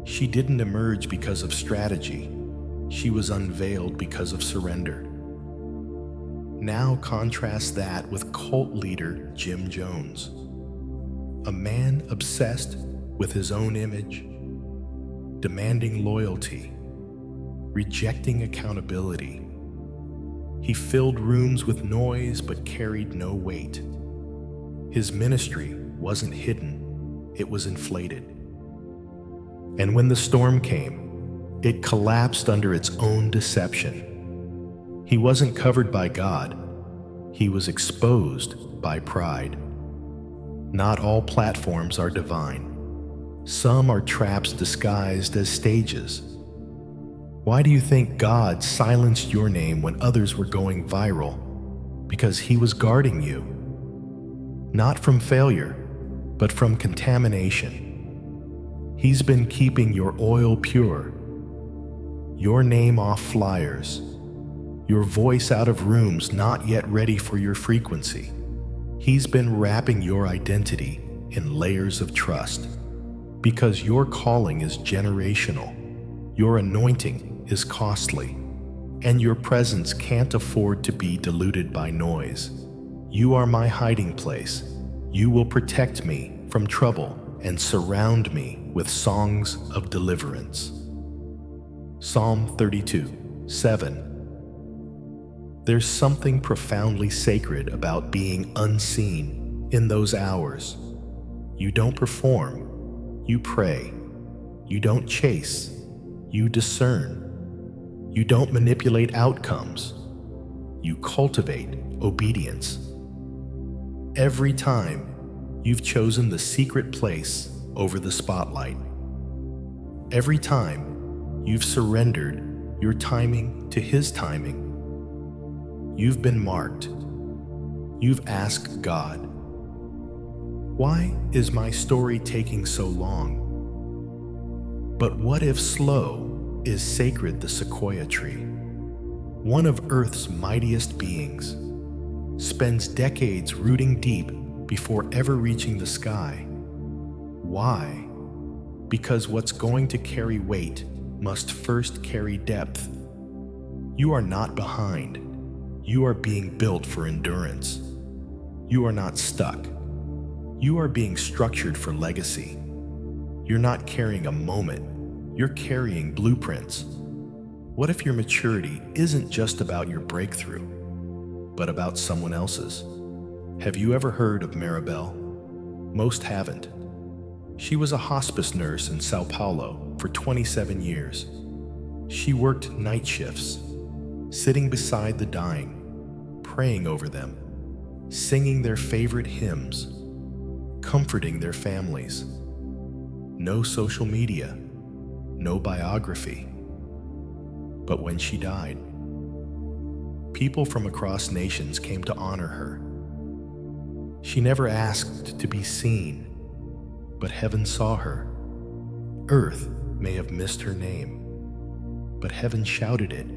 S1: She didn't emerge because of strategy, she was unveiled because of surrender. Now contrast that with cult leader Jim Jones, a man obsessed with his own image, demanding loyalty, rejecting accountability. He filled rooms with noise but carried no weight. His ministry wasn't hidden, it was inflated. And when the storm came, it collapsed under its own deception. He wasn't covered by God, he was exposed by pride. Not all platforms are divine. Some are traps disguised as stages. Why do you think God silenced your name when others were going viral? Because He was guarding you. Not from failure, but from contamination. He's been keeping your oil pure, your name off flyers, your voice out of rooms not yet ready for your frequency. He's been wrapping your identity in layers of trust. Because your calling is generational, your anointing is costly, and your presence can't afford to be diluted by noise. You are my hiding place. You will protect me from trouble and surround me with songs of deliverance. Psalm 32:7. There's something profoundly sacred about being unseen in those hours. You don't perform, you pray. You don't chase, you discern. You don't manipulate outcomes, you cultivate obedience. Every time, you've chosen the secret place over the spotlight. Every time, you've surrendered your timing to His timing. You've been marked. You've asked God, why is my story taking so long? But what if slow is sacred the sequoia tree? One of Earth's mightiest beings spends decades rooting deep before ever reaching the sky. Why? Because what's going to carry weight must first carry depth. You are not behind. You are being built for endurance. You are not stuck. You are being structured for legacy. You're not carrying a moment, you're carrying blueprints. What if your maturity isn't just about your breakthrough, but about someone else's? Have you ever heard of Maribel? Most haven't. She was a hospice nurse in Sao Paulo for 27 years. She worked night shifts, sitting beside the dying, praying over them, singing their favorite hymns, comforting their families. No social media, no biography. But when she died, people from across nations came to honor her. She never asked to be seen, but heaven saw her. Earth may have missed her name, but heaven shouted it.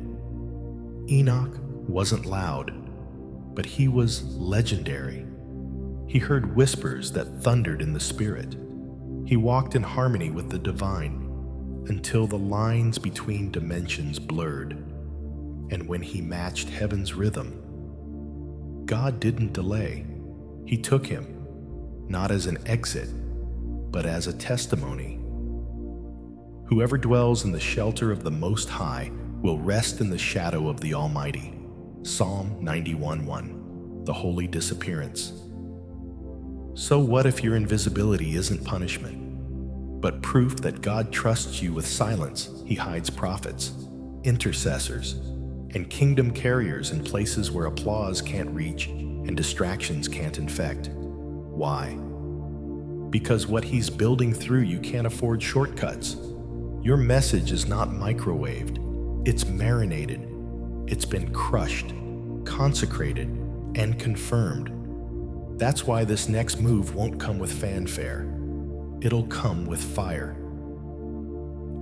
S1: Enoch wasn't loud, but he was legendary. He heard whispers that thundered in the spirit. He walked in harmony with the divine until the lines between dimensions blurred. And when he matched heaven's rhythm, God didn't delay. He took him, not as an exit, but as a testimony. Whoever dwells in the shelter of the Most High will rest in the shadow of the Almighty. Psalm 91:1, the holy disappearance. So what if your invisibility isn't punishment, but proof that God trusts you with silence? He hides prophets, intercessors, and kingdom carriers in places where applause can't reach and distractions can't infect. Why? Because what he's building through you can't afford shortcuts. Your message is not microwaved. It's marinated. It's been crushed, consecrated, and confirmed. That's why this next move won't come with fanfare. It'll come with fire.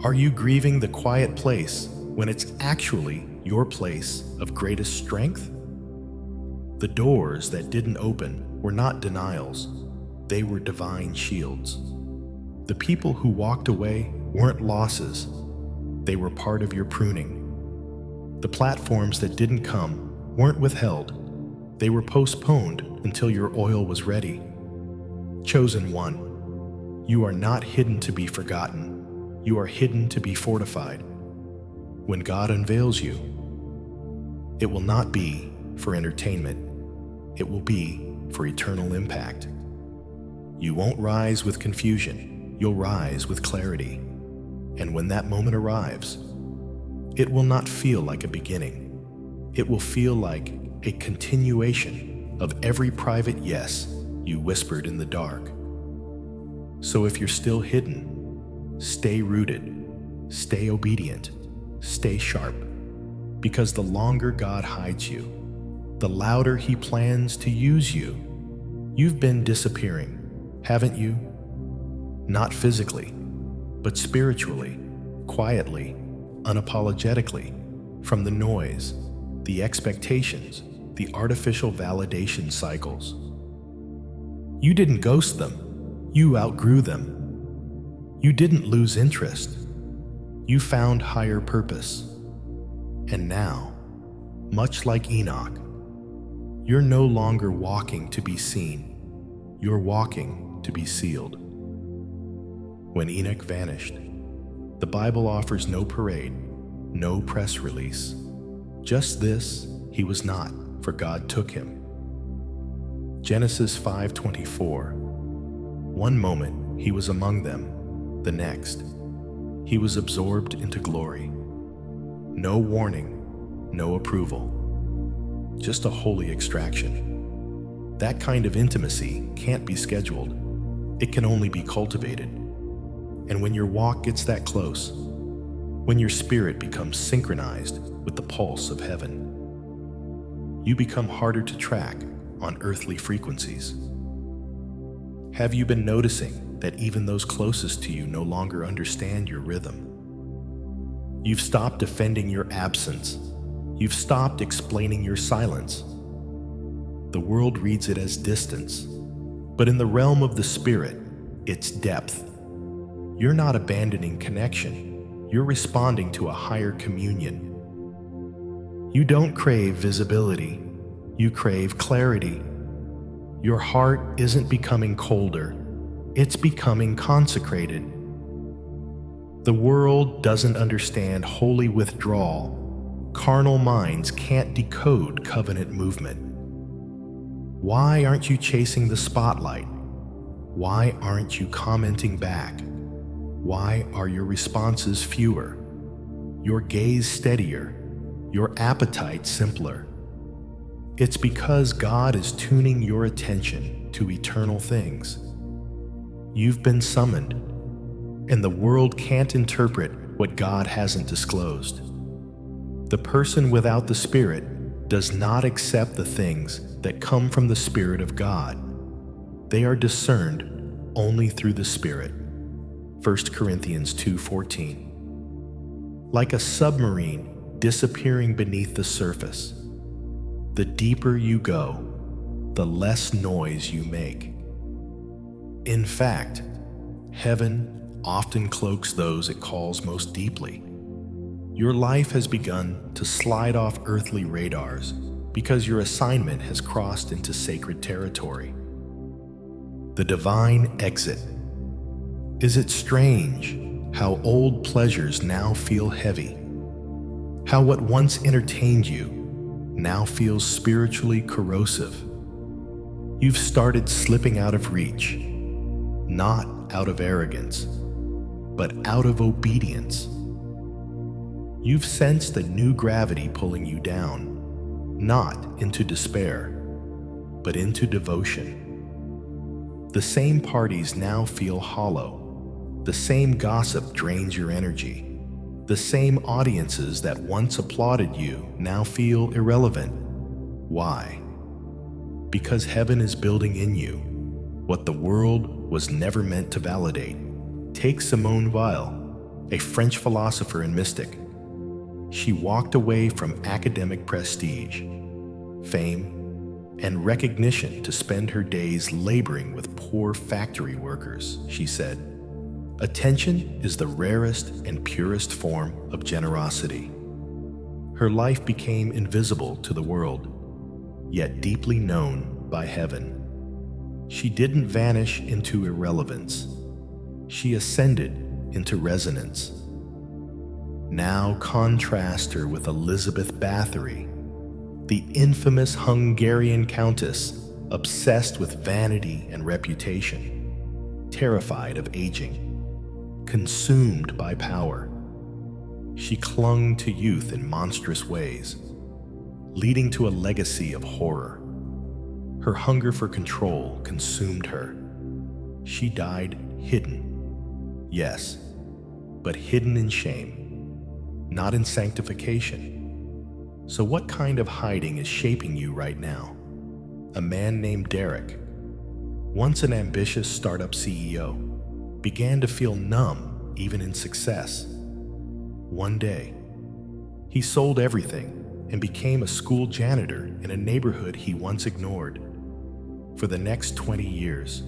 S1: Are you grieving the quiet place when it's actually your place of greatest strength? The doors that didn't open were not denials. They were divine shields. The people who walked away weren't losses. They were part of your pruning. The platforms that didn't come weren't withheld. They were postponed until your oil was ready. Chosen one, you are not hidden to be forgotten. You are hidden to be fortified. When God unveils you, it will not be for entertainment. It will be for eternal impact. You won't rise with confusion. You'll rise with clarity. And when that moment arrives, it will not feel like a beginning. It will feel like a continuation of every private yes you whispered in the dark. So if you're still hidden, stay rooted, stay obedient, stay sharp. Because the longer God hides you, the louder he plans to use you. You've been disappearing, haven't you? Not physically, but spiritually, quietly, unapologetically, from the noise, the expectations, the artificial validation cycles. You didn't ghost them. You outgrew them. You didn't lose interest. You found higher purpose. And now, much like Enoch, you're no longer walking to be seen. You're walking to be sealed. When Enoch vanished, the Bible offers no parade, no press release. Just this, he was not, for God took him. Genesis 5:24. One moment he was among them, the next, he was absorbed into glory. No warning, no approval. Just a holy extraction. That kind of intimacy can't be scheduled. It can only be cultivated. And when your walk gets that close, when your spirit becomes synchronized with the pulse of heaven, you become harder to track on earthly frequencies. Have you been noticing that even those closest to you no longer understand your rhythm? You've stopped defending your absence. You've stopped explaining your silence. The world reads it as distance, but in the realm of the spirit, it's depth. You're not abandoning connection. You're responding to a higher communion. You don't crave visibility. You crave clarity. Your heart isn't becoming colder. It's becoming consecrated. The world doesn't understand holy withdrawal. Carnal minds can't decode covenant movement. Why aren't you chasing the spotlight? Why aren't you commenting back? Why are your responses fewer? Your gaze steadier? Your appetite simpler? It's because God is tuning your attention to eternal things. You've been summoned. and the world can't interpret what God hasn't disclosed. The person without the Spirit does not accept the things that come from the Spirit of God. They are discerned only through the Spirit. 1 Corinthians 2:14. Like a submarine disappearing beneath the surface, the deeper you go, the less noise you make. In fact, heaven often cloaks those it calls most deeply. Your life has begun to slide off earthly radars because your assignment has crossed into sacred territory. The divine exit. Is it strange how old pleasures now feel heavy? How what once entertained you now feels spiritually corrosive? You've started slipping out of reach, not out of arrogance, but out of obedience. You've sensed a new gravity pulling you down, not into despair, but into devotion. The same parties now feel hollow. The same gossip drains your energy. The same audiences that once applauded you now feel irrelevant. Why? Because heaven is building in you what the world was never meant to validate. Take Simone Weil, a French philosopher and mystic. She walked away from academic prestige, fame, and recognition to spend her days laboring with poor factory workers. She said, "Attention is the rarest and purest form of generosity." Her life became invisible to the world, yet deeply known by heaven. She didn't vanish into irrelevance. She ascended into resonance. Now contrast her with Elizabeth Bathory, the infamous Hungarian countess obsessed with vanity and reputation, terrified of aging, consumed by power. She clung to youth in monstrous ways, leading to a legacy of horror. Her hunger for control consumed her. She died hidden. Yes, but hidden in shame, not in sanctification. So what kind of hiding is shaping you right now? A man named Derek, once an ambitious startup CEO, began to feel numb even in success. One day, he sold everything and became a school janitor in a neighborhood he once ignored. For the next 20 years,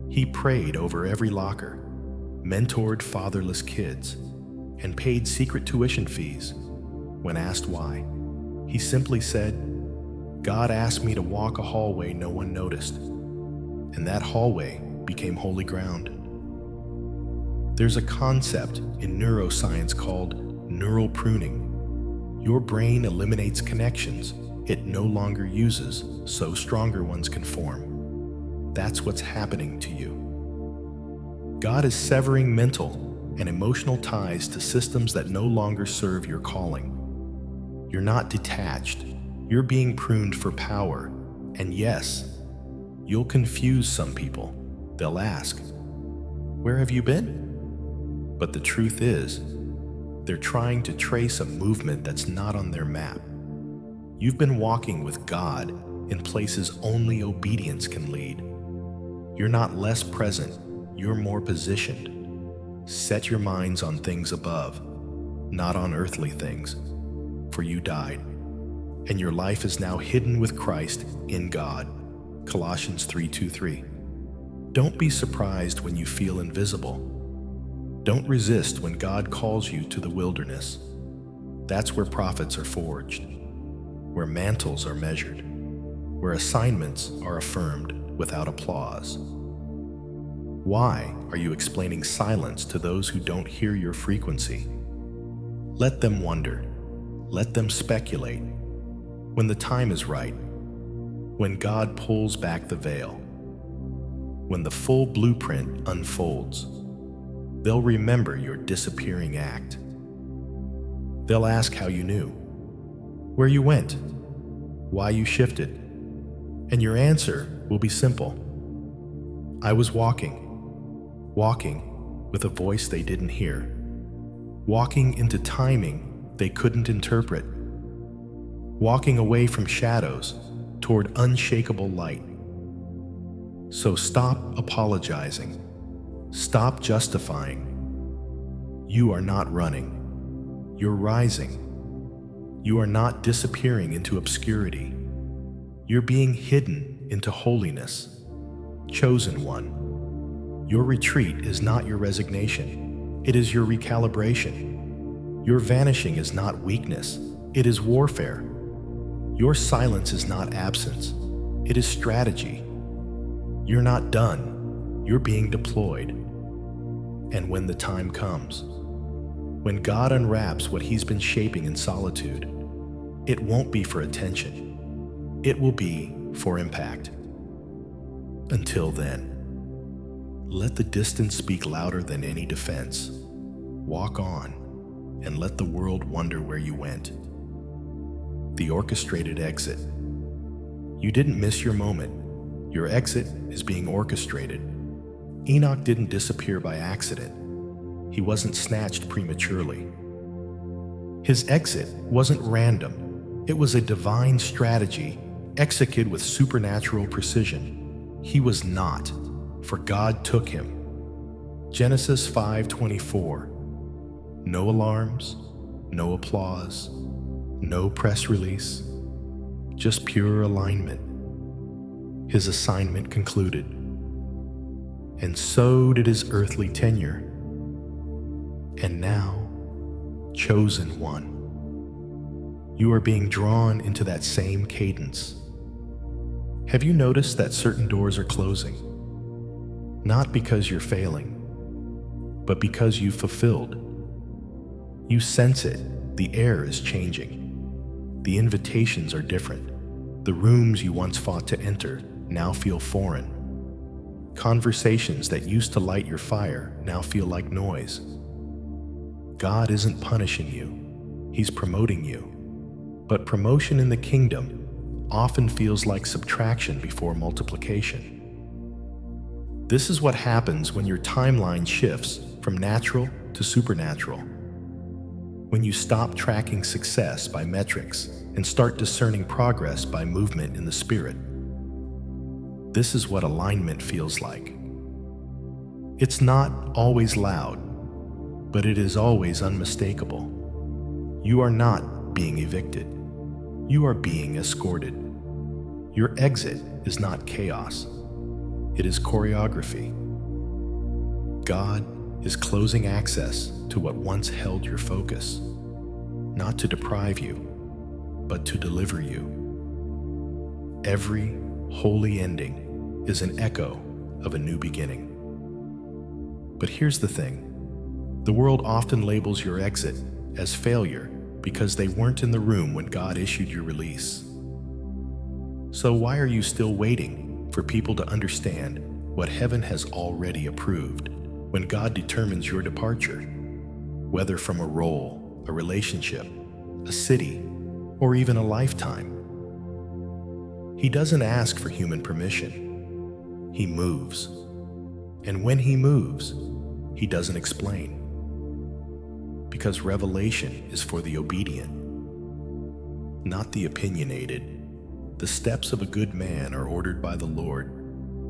S1: he prayed over every locker, mentored fatherless kids, and paid secret tuition fees. When asked why, he simply said, "God asked me to walk a hallway no one noticed, and that hallway became holy ground." There's a concept in neuroscience called neural pruning. Your brain eliminates connections it no longer uses, so stronger ones can form. That's what's happening to you. God is severing mental and emotional ties to systems that no longer serve your calling. You're not detached. You're being pruned for power. And yes, you'll confuse some people. They'll ask, "Where have you been?" But the truth is, they're trying to trace a movement that's not on their map. You've been walking with God in places only obedience can lead. You're not less present, you're more positioned. Set your minds on things above, not on earthly things, for you died, and your life is now hidden with Christ in God. Colossians 3:2-3. Don't be surprised when you feel invisible. Don't resist when God calls you to the wilderness. That's where prophets are forged, where mantles are measured, where assignments are affirmed without applause. Why are you explaining silence to those who don't hear your frequency? Let them wonder. Let them speculate. When the time is right, when God pulls back the veil, when the full blueprint unfolds, they'll remember your disappearing act. They'll ask how you knew, where you went, why you shifted, and your answer will be simple. I was walking, with a voice they didn't hear, walking into timing they couldn't interpret, walking away from shadows toward unshakable light. So stop apologizing. Stop justifying. You are not running. You're rising. You are not disappearing into obscurity. You're being hidden into holiness. Chosen one. Your retreat is not your resignation. It is your recalibration. Your vanishing is not weakness. It is warfare. Your silence is not absence. It is strategy. You're not done. You're being deployed. And when the time comes, when God unwraps what He's been shaping in solitude, it won't be for attention. It will be for impact. Until then, let the distance speak louder than any defense. Walk on and let the world wonder where you went. The orchestrated exit. You didn't miss your moment. Your exit is being orchestrated. Enoch didn't disappear by accident. He wasn't snatched prematurely. His exit wasn't random. It was a divine strategy executed with supernatural precision. He was not, for God took him. Genesis 5:24. No alarms, no applause, no press release, just pure alignment. His assignment concluded. And so did his earthly tenure. And now, chosen one. You are being drawn into that same cadence. Have you noticed that certain doors are closing? Not because you're failing, but because you've fulfilled. You sense it. The air is changing. The invitations are different. The rooms you once fought to enter now feel foreign. Conversations that used to light your fire now feel like noise. God isn't punishing you. He's promoting you. But promotion in the kingdom often feels like subtraction before multiplication. This is what happens when your timeline shifts from natural to supernatural. When you stop tracking success by metrics and start discerning progress by movement in the spirit. This is what alignment feels like. It's not always loud, but it is always unmistakable. You are not being evicted. You are being escorted. Your exit is not chaos. It is choreography. God is closing access to what once held your focus, not to deprive you, but to deliver you. Every holy ending is an echo of a new beginning. But here's the thing. The world often labels your exit as failure because they weren't in the room when God issued your release. So why are you still waiting for people to understand what heaven has already approved when God determines your departure, whether from a role, a relationship, a city, or even a lifetime? He doesn't ask for human permission. He moves. And when he moves, he doesn't explain. Because revelation is for the obedient, not the opinionated. The steps of a good man are ordered by the Lord,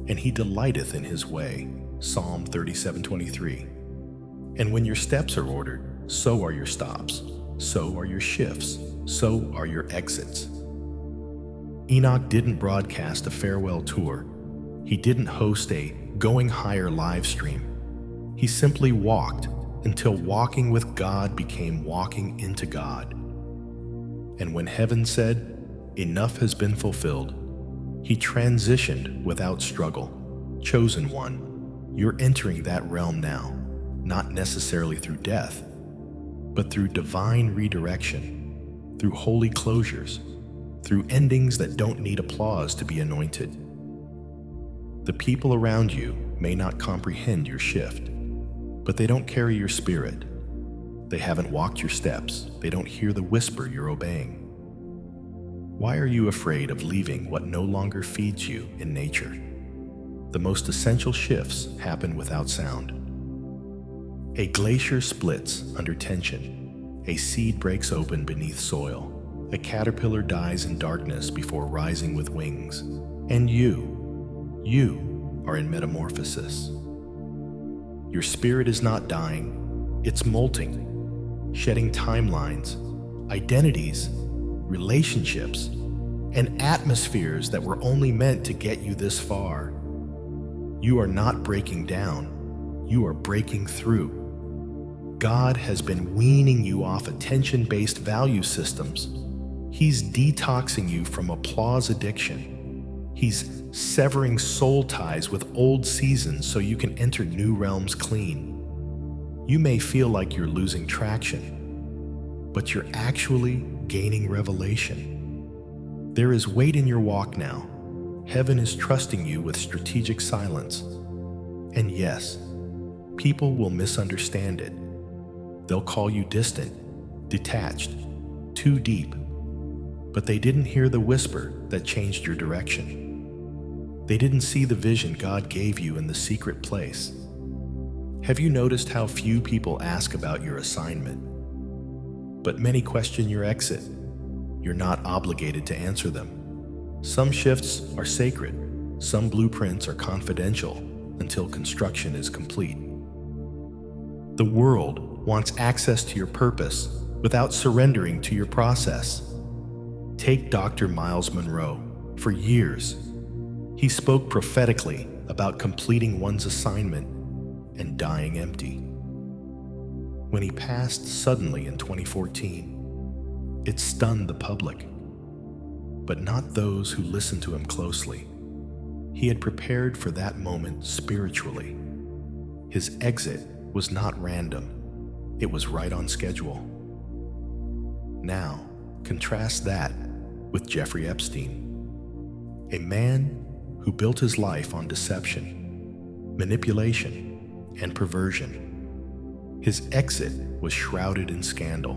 S1: and he delighteth in his way. Psalm 37:23. And when your steps are ordered, so are your stops, so are your shifts, so are your exits. Enoch didn't broadcast a farewell tour. He didn't host a Going Higher live stream. He simply walked until walking with God became walking into God. And when heaven said, "Enough has been fulfilled," he transitioned without struggle. Chosen one, you're entering that realm now, not necessarily through death, but through divine redirection, through holy closures, through endings that don't need applause to be anointed. The people around you may not comprehend your shift, but they don't carry your spirit. They haven't walked your steps. They don't hear the whisper you're obeying. Why are you afraid of leaving what no longer feeds you in nature? The most essential shifts happen without sound. A glacier splits under tension. A seed breaks open beneath soil. A caterpillar dies in darkness before rising with wings. And you are in metamorphosis. Your spirit is not dying, it's molting, shedding timelines, identities, relationships, and atmospheres that were only meant to get you this far. You are not breaking down, you are breaking through. God has been weaning you off attention-based value systems. He's detoxing you from applause addiction. He's severing soul ties with old seasons so you can enter new realms clean. You may feel like you're losing traction, but you're actually gaining revelation. There is weight in your walk now. Heaven is trusting you with strategic silence. And yes, people will misunderstand it. They'll call you distant, detached, too deep. But they didn't hear the whisper that changed your direction. They didn't see the vision God gave you in the secret place. Have you noticed how few people ask about your assignment? But many question your exit. You're not obligated to answer them. Some shifts are sacred. Some blueprints are confidential until construction is complete. The world wants access to your purpose without surrendering to your process. Take Dr. Miles Monroe. For years, he spoke prophetically about completing one's assignment and dying empty. When he passed suddenly in 2014, it stunned the public, but not those who listened to him closely. He had prepared for that moment spiritually. His exit was not random. It was right on schedule. Now, contrast that with Jeffrey Epstein, a man who built his life on deception, manipulation, and perversion. His exit was shrouded in scandal,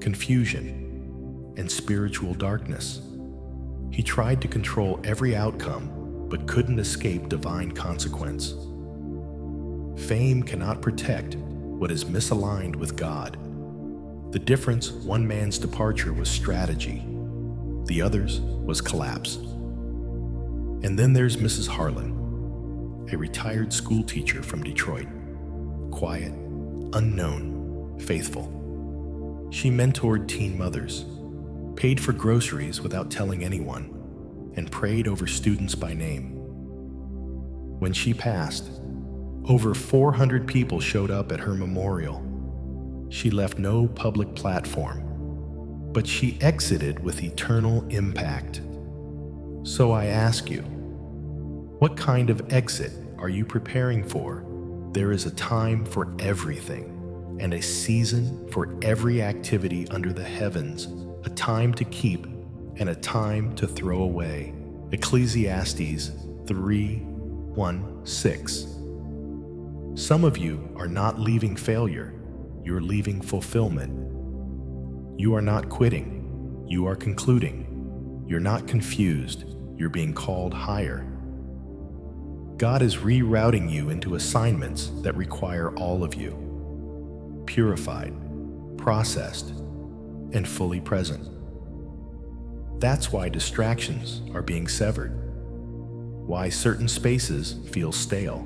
S1: confusion, and spiritual darkness. He tried to control every outcome, but couldn't escape divine consequence. Fame cannot protect what is misaligned with God. The difference: one man's departure was strategy, the other's was collapse. And then there's Mrs. Harlan, a retired school teacher from Detroit. Quiet, unknown, faithful. She mentored teen mothers, paid for groceries without telling anyone, and prayed over students by name. When she passed, over 400 people showed up at her memorial. She left no public platform, but she exited with eternal impact. So I ask you, what kind of exit are you preparing for? There is a time for everything, and a season for every activity under the heavens, a time to keep and a time to throw away. Ecclesiastes 3:1-6. Some of you are not leaving failure, you're leaving fulfillment. You are not quitting, you are concluding. You're not confused, you're being called higher. God is rerouting you into assignments that require all of you, purified, processed, and fully present. That's why distractions are being severed, why certain spaces feel stale,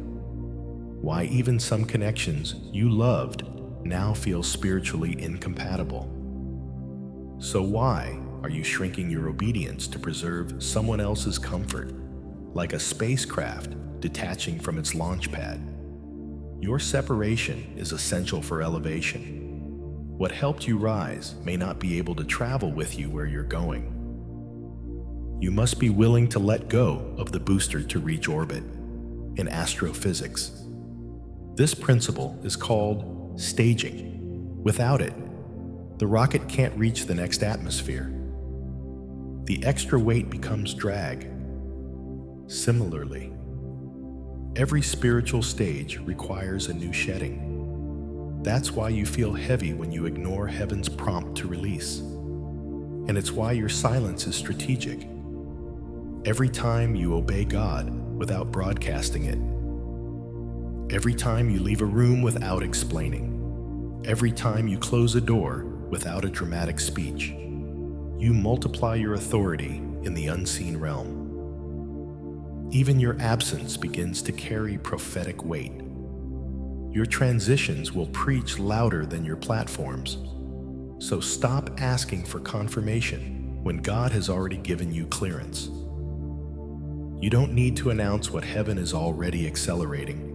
S1: why even some connections you loved now feel spiritually incompatible. So why are you shrinking your obedience to preserve someone else's comfort, like a spacecraft detaching from its launch pad? Your separation is essential for elevation. What helped you rise may not be able to travel with you where you're going. You must be willing to let go of the booster to reach orbit. In astrophysics, this principle is called staging. Without it, the rocket can't reach the next atmosphere. The extra weight becomes drag. Similarly, every spiritual stage requires a new shedding. That's why you feel heavy when you ignore heaven's prompt to release. And it's why your silence is strategic. Every time you obey God without broadcasting it, Every time you leave a room without explaining. Every time you close a door without a dramatic speech. You multiply your authority in the unseen realm. Even your absence begins to carry prophetic weight. Your transitions will preach louder than your platforms. So stop asking for confirmation when God has already given you clearance. You don't need to announce what heaven is already accelerating.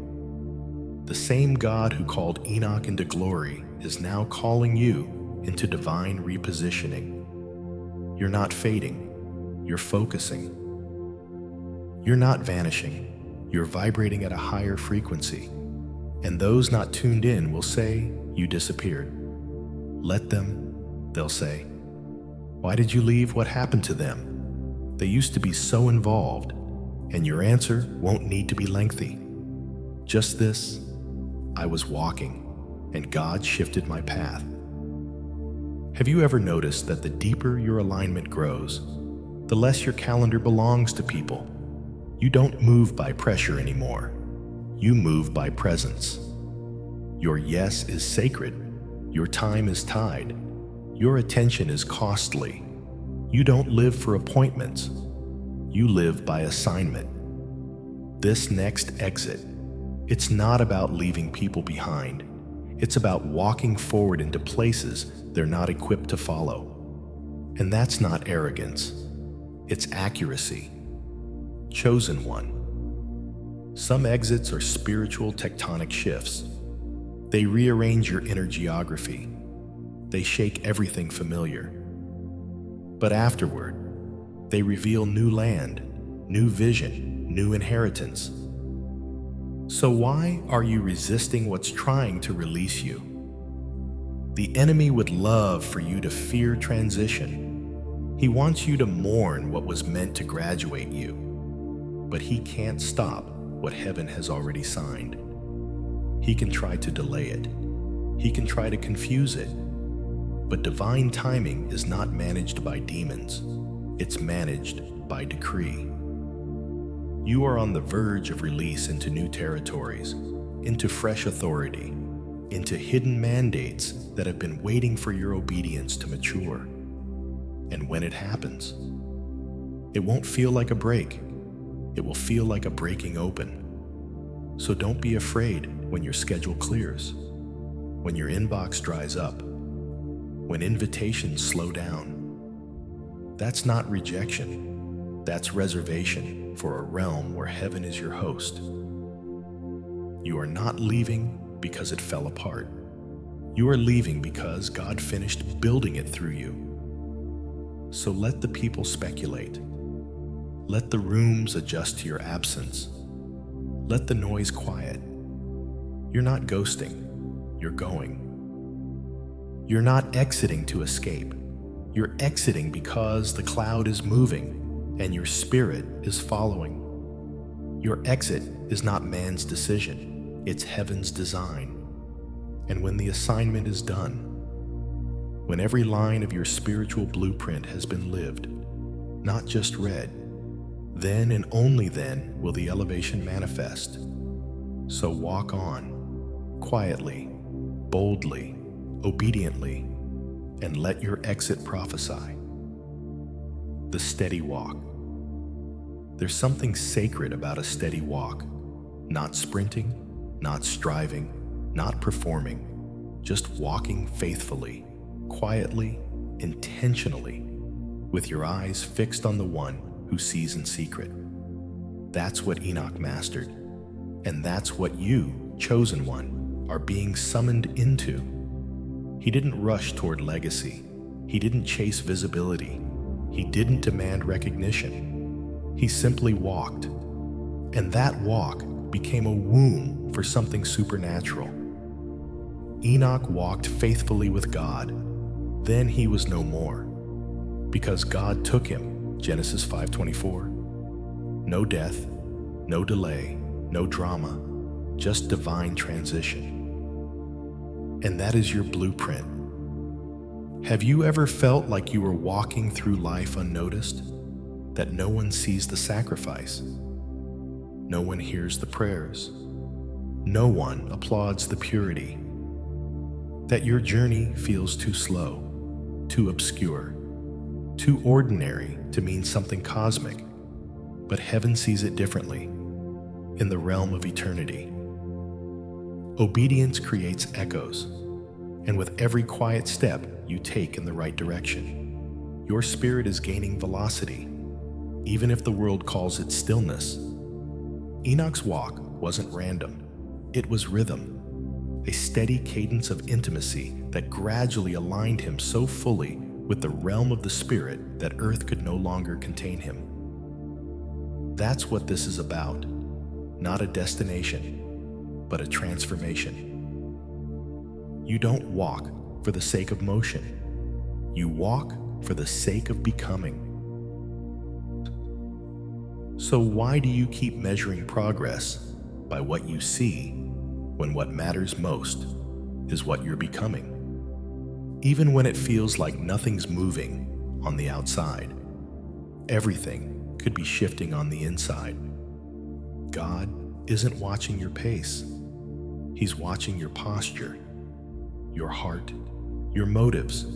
S1: The same God who called Enoch into glory is now calling you into divine repositioning. You're not fading, you're focusing. You're not vanishing, you're vibrating at a higher frequency. And those not tuned in will say you disappeared. Let them, they'll say. Why did you leave? What happened to them? They used to be so involved, and your answer won't need to be lengthy. Just this: I was walking, and God shifted my path. Have you ever noticed that the deeper your alignment grows, the less your calendar belongs to people? You don't move by pressure anymore. You move by presence. Your yes is sacred. Your time is tied. Your attention is costly. You don't live for appointments. You live by assignment. This next exit, it's not about leaving people behind. It's about walking forward into places they're not equipped to follow. And that's not arrogance. It's accuracy. Chosen one. Some exits are spiritual tectonic shifts. They rearrange your inner geography. They shake everything familiar. But afterward, they reveal new land, new vision, new inheritance. So why are you resisting what's trying to release you? The enemy would love for you to fear transition. He wants you to mourn what was meant to graduate you. But he can't stop what heaven has already signed. He can try to delay it. He can try to confuse it. But divine timing is not managed by demons. It's managed by decree. You are on the verge of release into new territories, into fresh authority, into hidden mandates that have been waiting for your obedience to mature. And when it happens, it won't feel like a break. It will feel like a breaking open. So don't be afraid when your schedule clears, when your inbox dries up, when invitations slow down. That's not rejection. That's reservation for a realm where heaven is your host. You are not leaving because it fell apart. You are leaving because God finished building it through you. So let the people speculate. Let the rooms adjust to your absence. Let the noise quiet. You're not ghosting, you're going. You're not exiting to escape. You're exiting because the cloud is moving and your spirit is following. Your exit is not man's decision, it's heaven's design. And when the assignment is done, when every line of your spiritual blueprint has been lived, not just read, then and only then will the elevation manifest. So walk on, quietly, boldly, obediently, and let your exit prophesy. The steady walk. There's something sacred about a steady walk. Not sprinting, not striving, not performing, just walking faithfully, quietly, intentionally, with your eyes fixed on the one who sees in secret. That's what Enoch mastered, and that's what you, chosen one, are being summoned into. He didn't rush toward legacy. He didn't chase visibility. He didn't demand recognition. He simply walked, and that walk became a womb for something supernatural. Enoch walked faithfully with God. Then he was no more, because God took him. Genesis 5:24. No death, no delay, no drama, just divine transition. And that is your blueprint. Have you ever felt like you were walking through life unnoticed? That no one sees the sacrifice? No one hears the prayers? No one applauds the purity. That your journey feels too slow, too obscure, too ordinary to mean something cosmic. But heaven sees it differently, in the realm of eternity. Obedience creates echoes, and with every quiet step you take in the right direction, your spirit is gaining velocity, even if the world calls it stillness. Enoch's walk wasn't random, it was rhythm, a steady cadence of intimacy that gradually aligned him so fully with the realm of the spirit that earth could no longer contain him. That's what this is about, not a destination, but a transformation. You don't walk for the sake of motion. You walk for the sake of becoming. So why do you keep measuring progress by what you see when what matters most is what you're becoming? Even when it feels like nothing's moving on the outside, everything could be shifting on the inside. God isn't watching your pace. He's watching your posture, your heart, your motives,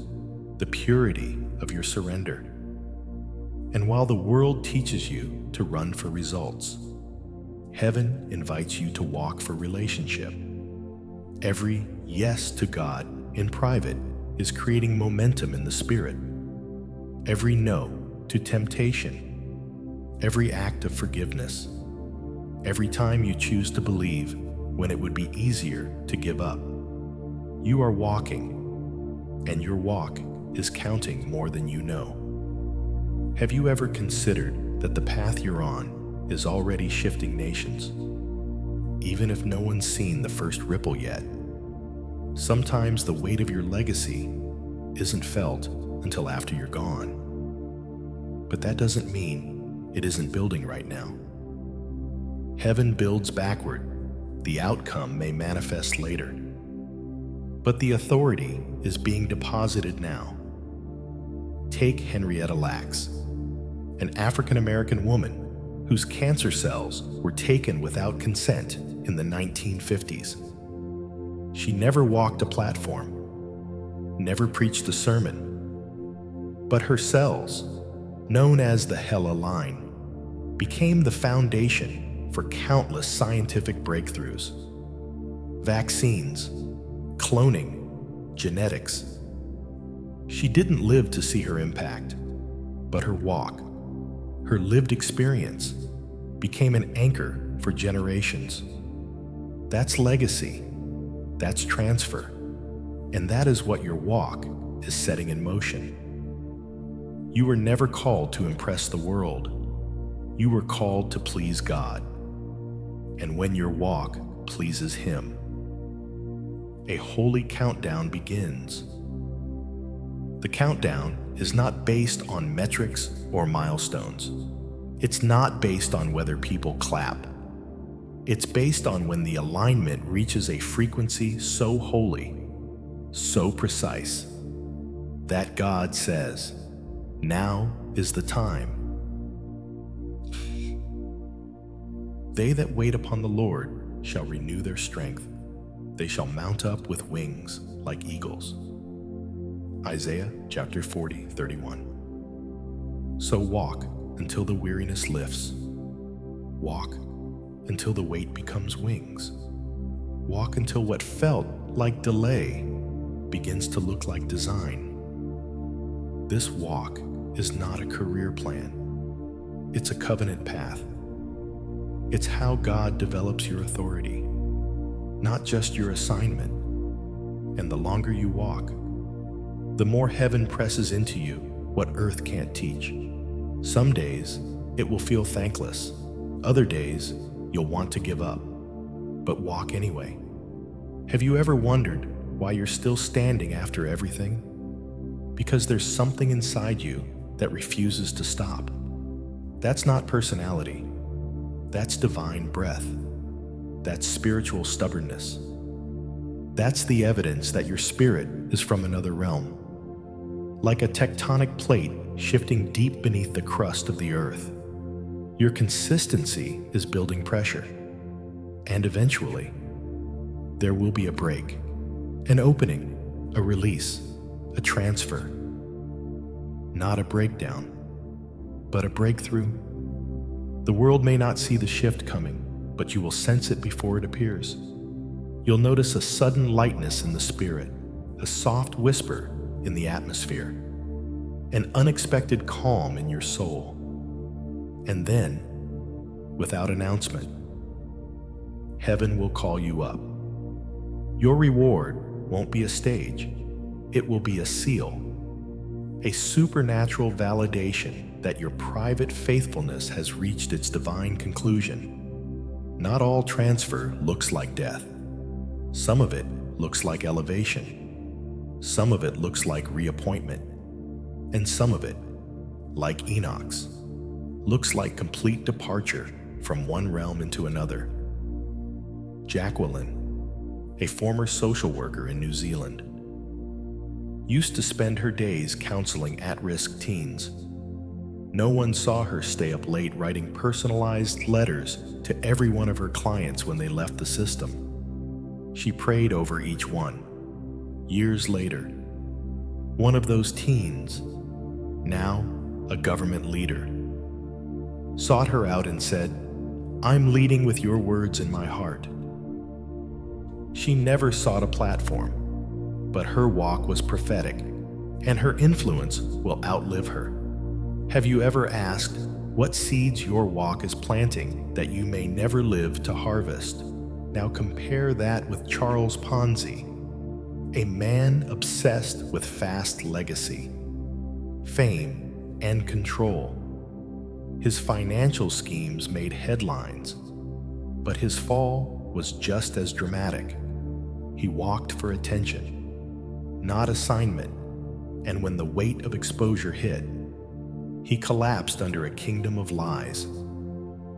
S1: the purity of your surrender. And while the world teaches you to run for results, heaven invites you to walk for relationship. Every yes to God in private is creating momentum in the spirit. Every no to temptation, every act of forgiveness, every time you choose to believe when it would be easier to give up, you are walking, and your walk is counting more than you know. Have you ever considered that the path you're on is already shifting nations, even if no one's seen the first ripple yet? Sometimes the weight of your legacy isn't felt until after you're gone. But that doesn't mean it isn't building right now. Heaven builds backward. The outcome may manifest later. But the authority is being deposited now. Take Henrietta Lacks, an African-American woman whose cancer cells were taken without consent in the 1950s. She never walked a platform, never preached a sermon, but her cells, known as the Hella line, became the foundation for countless scientific breakthroughs. Vaccines, cloning, genetics. She didn't live to see her impact, but her walk, her lived experience, became an anchor for generations. That's legacy, that's transfer, and that is what your walk is setting in motion. You were never called to impress the world. You were called to please God. And when your walk pleases Him, a holy countdown begins. The countdown is not based on metrics or milestones. It's not based on whether people clap. It's based on when the alignment reaches a frequency so holy, so precise, that God says, "Now is the time." They that wait upon the Lord shall renew their strength. They shall mount up with wings like eagles. Isaiah chapter 40:31. So walk until the weariness lifts. Walk until the weight becomes wings. Walk until what felt like delay begins to look like design. This walk is not a career plan. It's a covenant path. It's how God develops your authority, not just your assignment. And the longer you walk, the more heaven presses into you what earth can't teach. Some days, it will feel thankless. Other days, you'll want to give up, but walk anyway. Have you ever wondered why you're still standing after everything? Because there's something inside you that refuses to stop. That's not personality. That's divine breath. That's spiritual stubbornness. That's the evidence that your spirit is from another realm. Like a tectonic plate shifting deep beneath the crust of the earth, your consistency is building pressure. And eventually, there will be a break, an opening, a release, a transfer. Not a breakdown, but a breakthrough. The world may not see the shift coming, but you will sense it before it appears. You'll notice a sudden lightness in the spirit, a soft whisper in the atmosphere, an unexpected calm in your soul. And then, without announcement, heaven will call you up. Your reward won't be a stage, it will be a seal, a supernatural validation that your private faithfulness has reached its divine conclusion. Not all transfer looks like death. Some of it looks like elevation. Some of it looks like reappointment. And some of it, like Enoch's, looks like complete departure from one realm into another. Jacqueline, a former social worker in New Zealand, used to spend her days counseling at-risk teens. No one saw her stay up late writing personalized letters to every one of her clients when they left the system. She prayed over each one. Years later, one of those teens, now a government leader, sought her out and said, "I'm leading with your words in my heart." She never sought a platform, but her walk was prophetic, and her influence will outlive her. Have you ever asked what seeds your walk is planting that you may never live to harvest? Now compare that with Charles Ponzi, a man obsessed with fast legacy, fame, and control. His financial schemes made headlines, but his fall was just as dramatic. He walked for attention, not assignment, and when the weight of exposure hit, he collapsed under a kingdom of lies.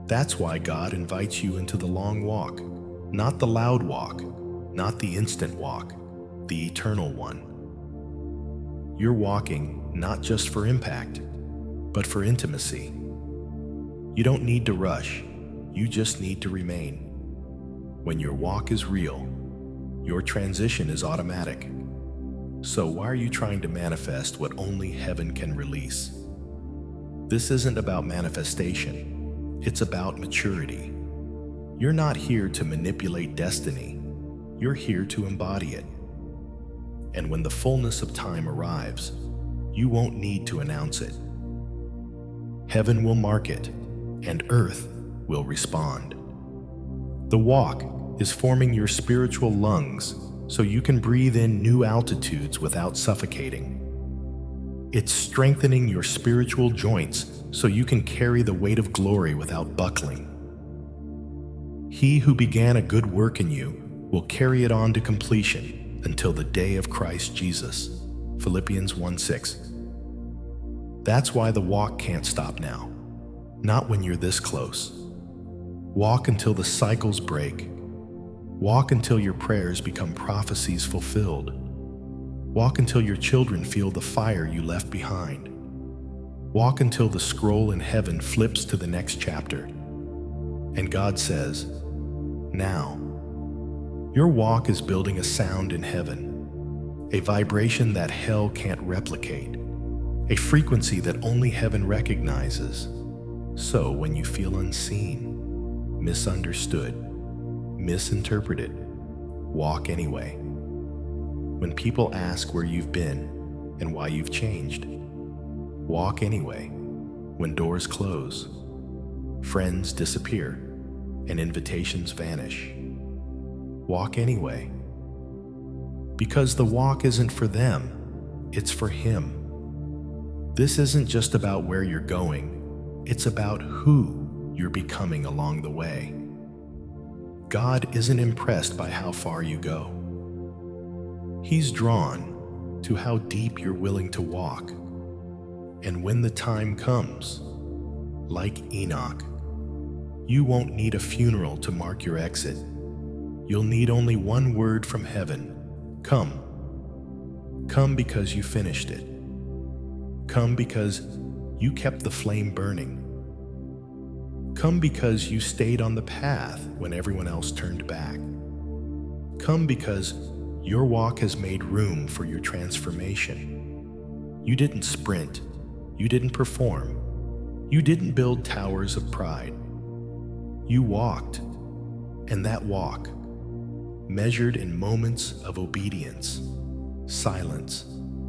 S1: That's why God invites you into the long walk, not the loud walk, not the instant walk, the eternal one. You're walking not just for impact, but for intimacy. You don't need to rush, you just need to remain. When your walk is real, your transition is automatic. So why are you trying to manifest what only heaven can release? This isn't about manifestation, it's about maturity. You're not here to manipulate destiny, you're here to embody it. And when the fullness of time arrives, you won't need to announce it. Heaven will mark it, and earth will respond. The walk is forming your spiritual lungs so you can breathe in new altitudes without suffocating. It's strengthening your spiritual joints so you can carry the weight of glory without buckling. He who began a good work in you will carry it on to completion until the day of Christ Jesus. Philippians 1:6. That's why the walk can't stop now. Not when you're this close. Walk until the cycles break. Walk until your prayers become prophecies fulfilled. Walk until your children feel the fire you left behind. Walk until the scroll in heaven flips to the next chapter. And God says, "Now." Your walk is building a sound in heaven, a vibration that hell can't replicate, a frequency that only heaven recognizes. So when you feel unseen, misunderstood, misinterpreted, walk anyway. When people ask where you've been and why you've changed, walk anyway. When doors close, friends disappear, and invitations vanish, walk anyway. Because the walk isn't for them, it's for Him. This isn't just about where you're going, it's about who you're becoming along the way. God isn't impressed by how far you go. He's drawn to how deep you're willing to walk. And when the time comes, like Enoch, you won't need a funeral to mark your exit. You'll need only one word from heaven: come. Come because you finished it. Come because you kept the flame burning. Come because you stayed on the path when everyone else turned back. Come because your walk has made room for your transformation. You didn't sprint. You didn't perform. You didn't build towers of pride. You walked, and that walk, measured in moments of obedience, silence,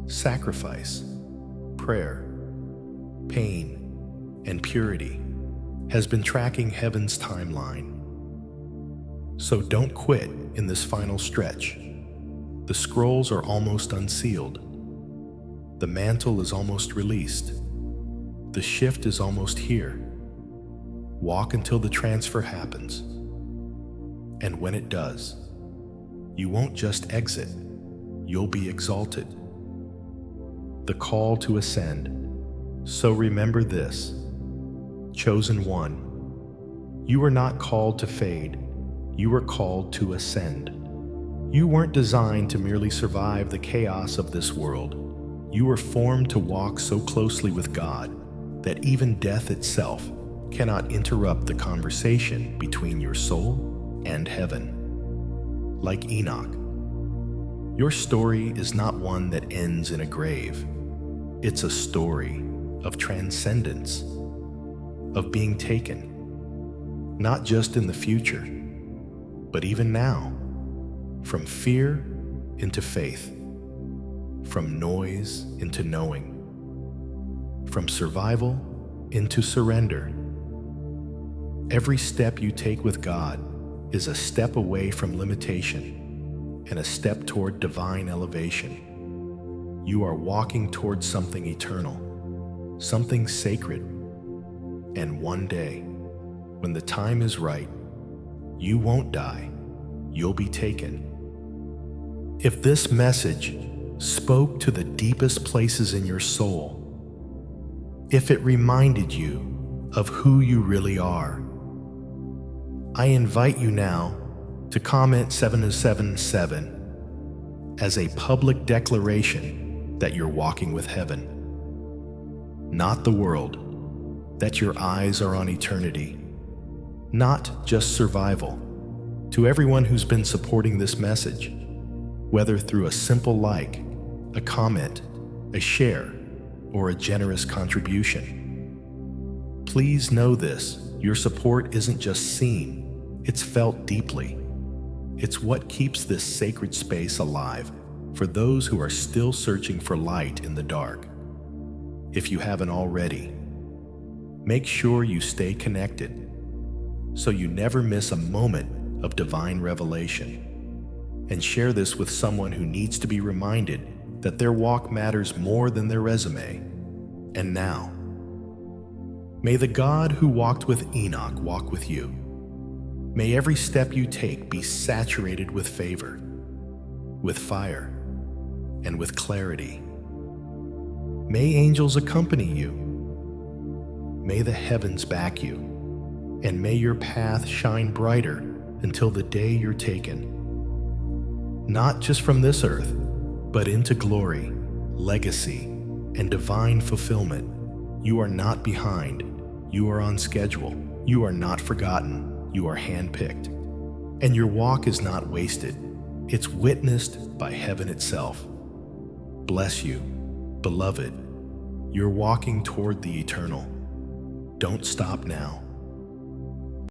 S1: sacrifice, prayer, pain, and purity, has been tracking heaven's timeline. So don't quit in this final stretch. The scrolls are almost unsealed. The mantle is almost released. The shift is almost here. Walk until the transfer happens. And when it does, you won't just exit, you'll be exalted. The call to ascend. So remember this, chosen one. You were not called to fade, you were called to ascend. You weren't designed to merely survive the chaos of this world. You were formed to walk so closely with God that even death itself cannot interrupt the conversation between your soul and heaven. Like Enoch, your story is not one that ends in a grave. It's a story of transcendence, of being taken, not just in the future, but even now, from fear into faith, from noise into knowing, from survival into surrender. Every step you take with God is a step away from limitation and a step toward divine elevation. You are walking towards something eternal, something sacred, and one day, when the time is right, you won't die, you'll be taken. If this message spoke to the deepest places in your soul, if it reminded you of who you really are, I invite you now to comment 777 as a public declaration that you're walking with heaven, not the world, that your eyes are on eternity, not just survival. To everyone who's been supporting this message, whether through a simple like, a comment, a share, or a generous contribution, please know this, your support isn't just seen, it's felt deeply. It's what keeps this sacred space alive for those who are still searching for light in the dark. If you haven't already, make sure you stay connected so you never miss a moment of divine revelation. And share this with someone who needs to be reminded that their walk matters more than their resume. And now, may the God who walked with Enoch walk with you. May every step you take be saturated with favor, with fire, and with clarity. May angels accompany you. May the heavens back you, and may your path shine brighter until the day you're taken. Not just from this earth, but into glory, legacy, and divine fulfillment. You are not behind. You are on schedule. You are not forgotten. You are handpicked. And your walk is not wasted. It's witnessed by heaven itself. Bless you, beloved. You're walking toward the eternal. Don't stop now.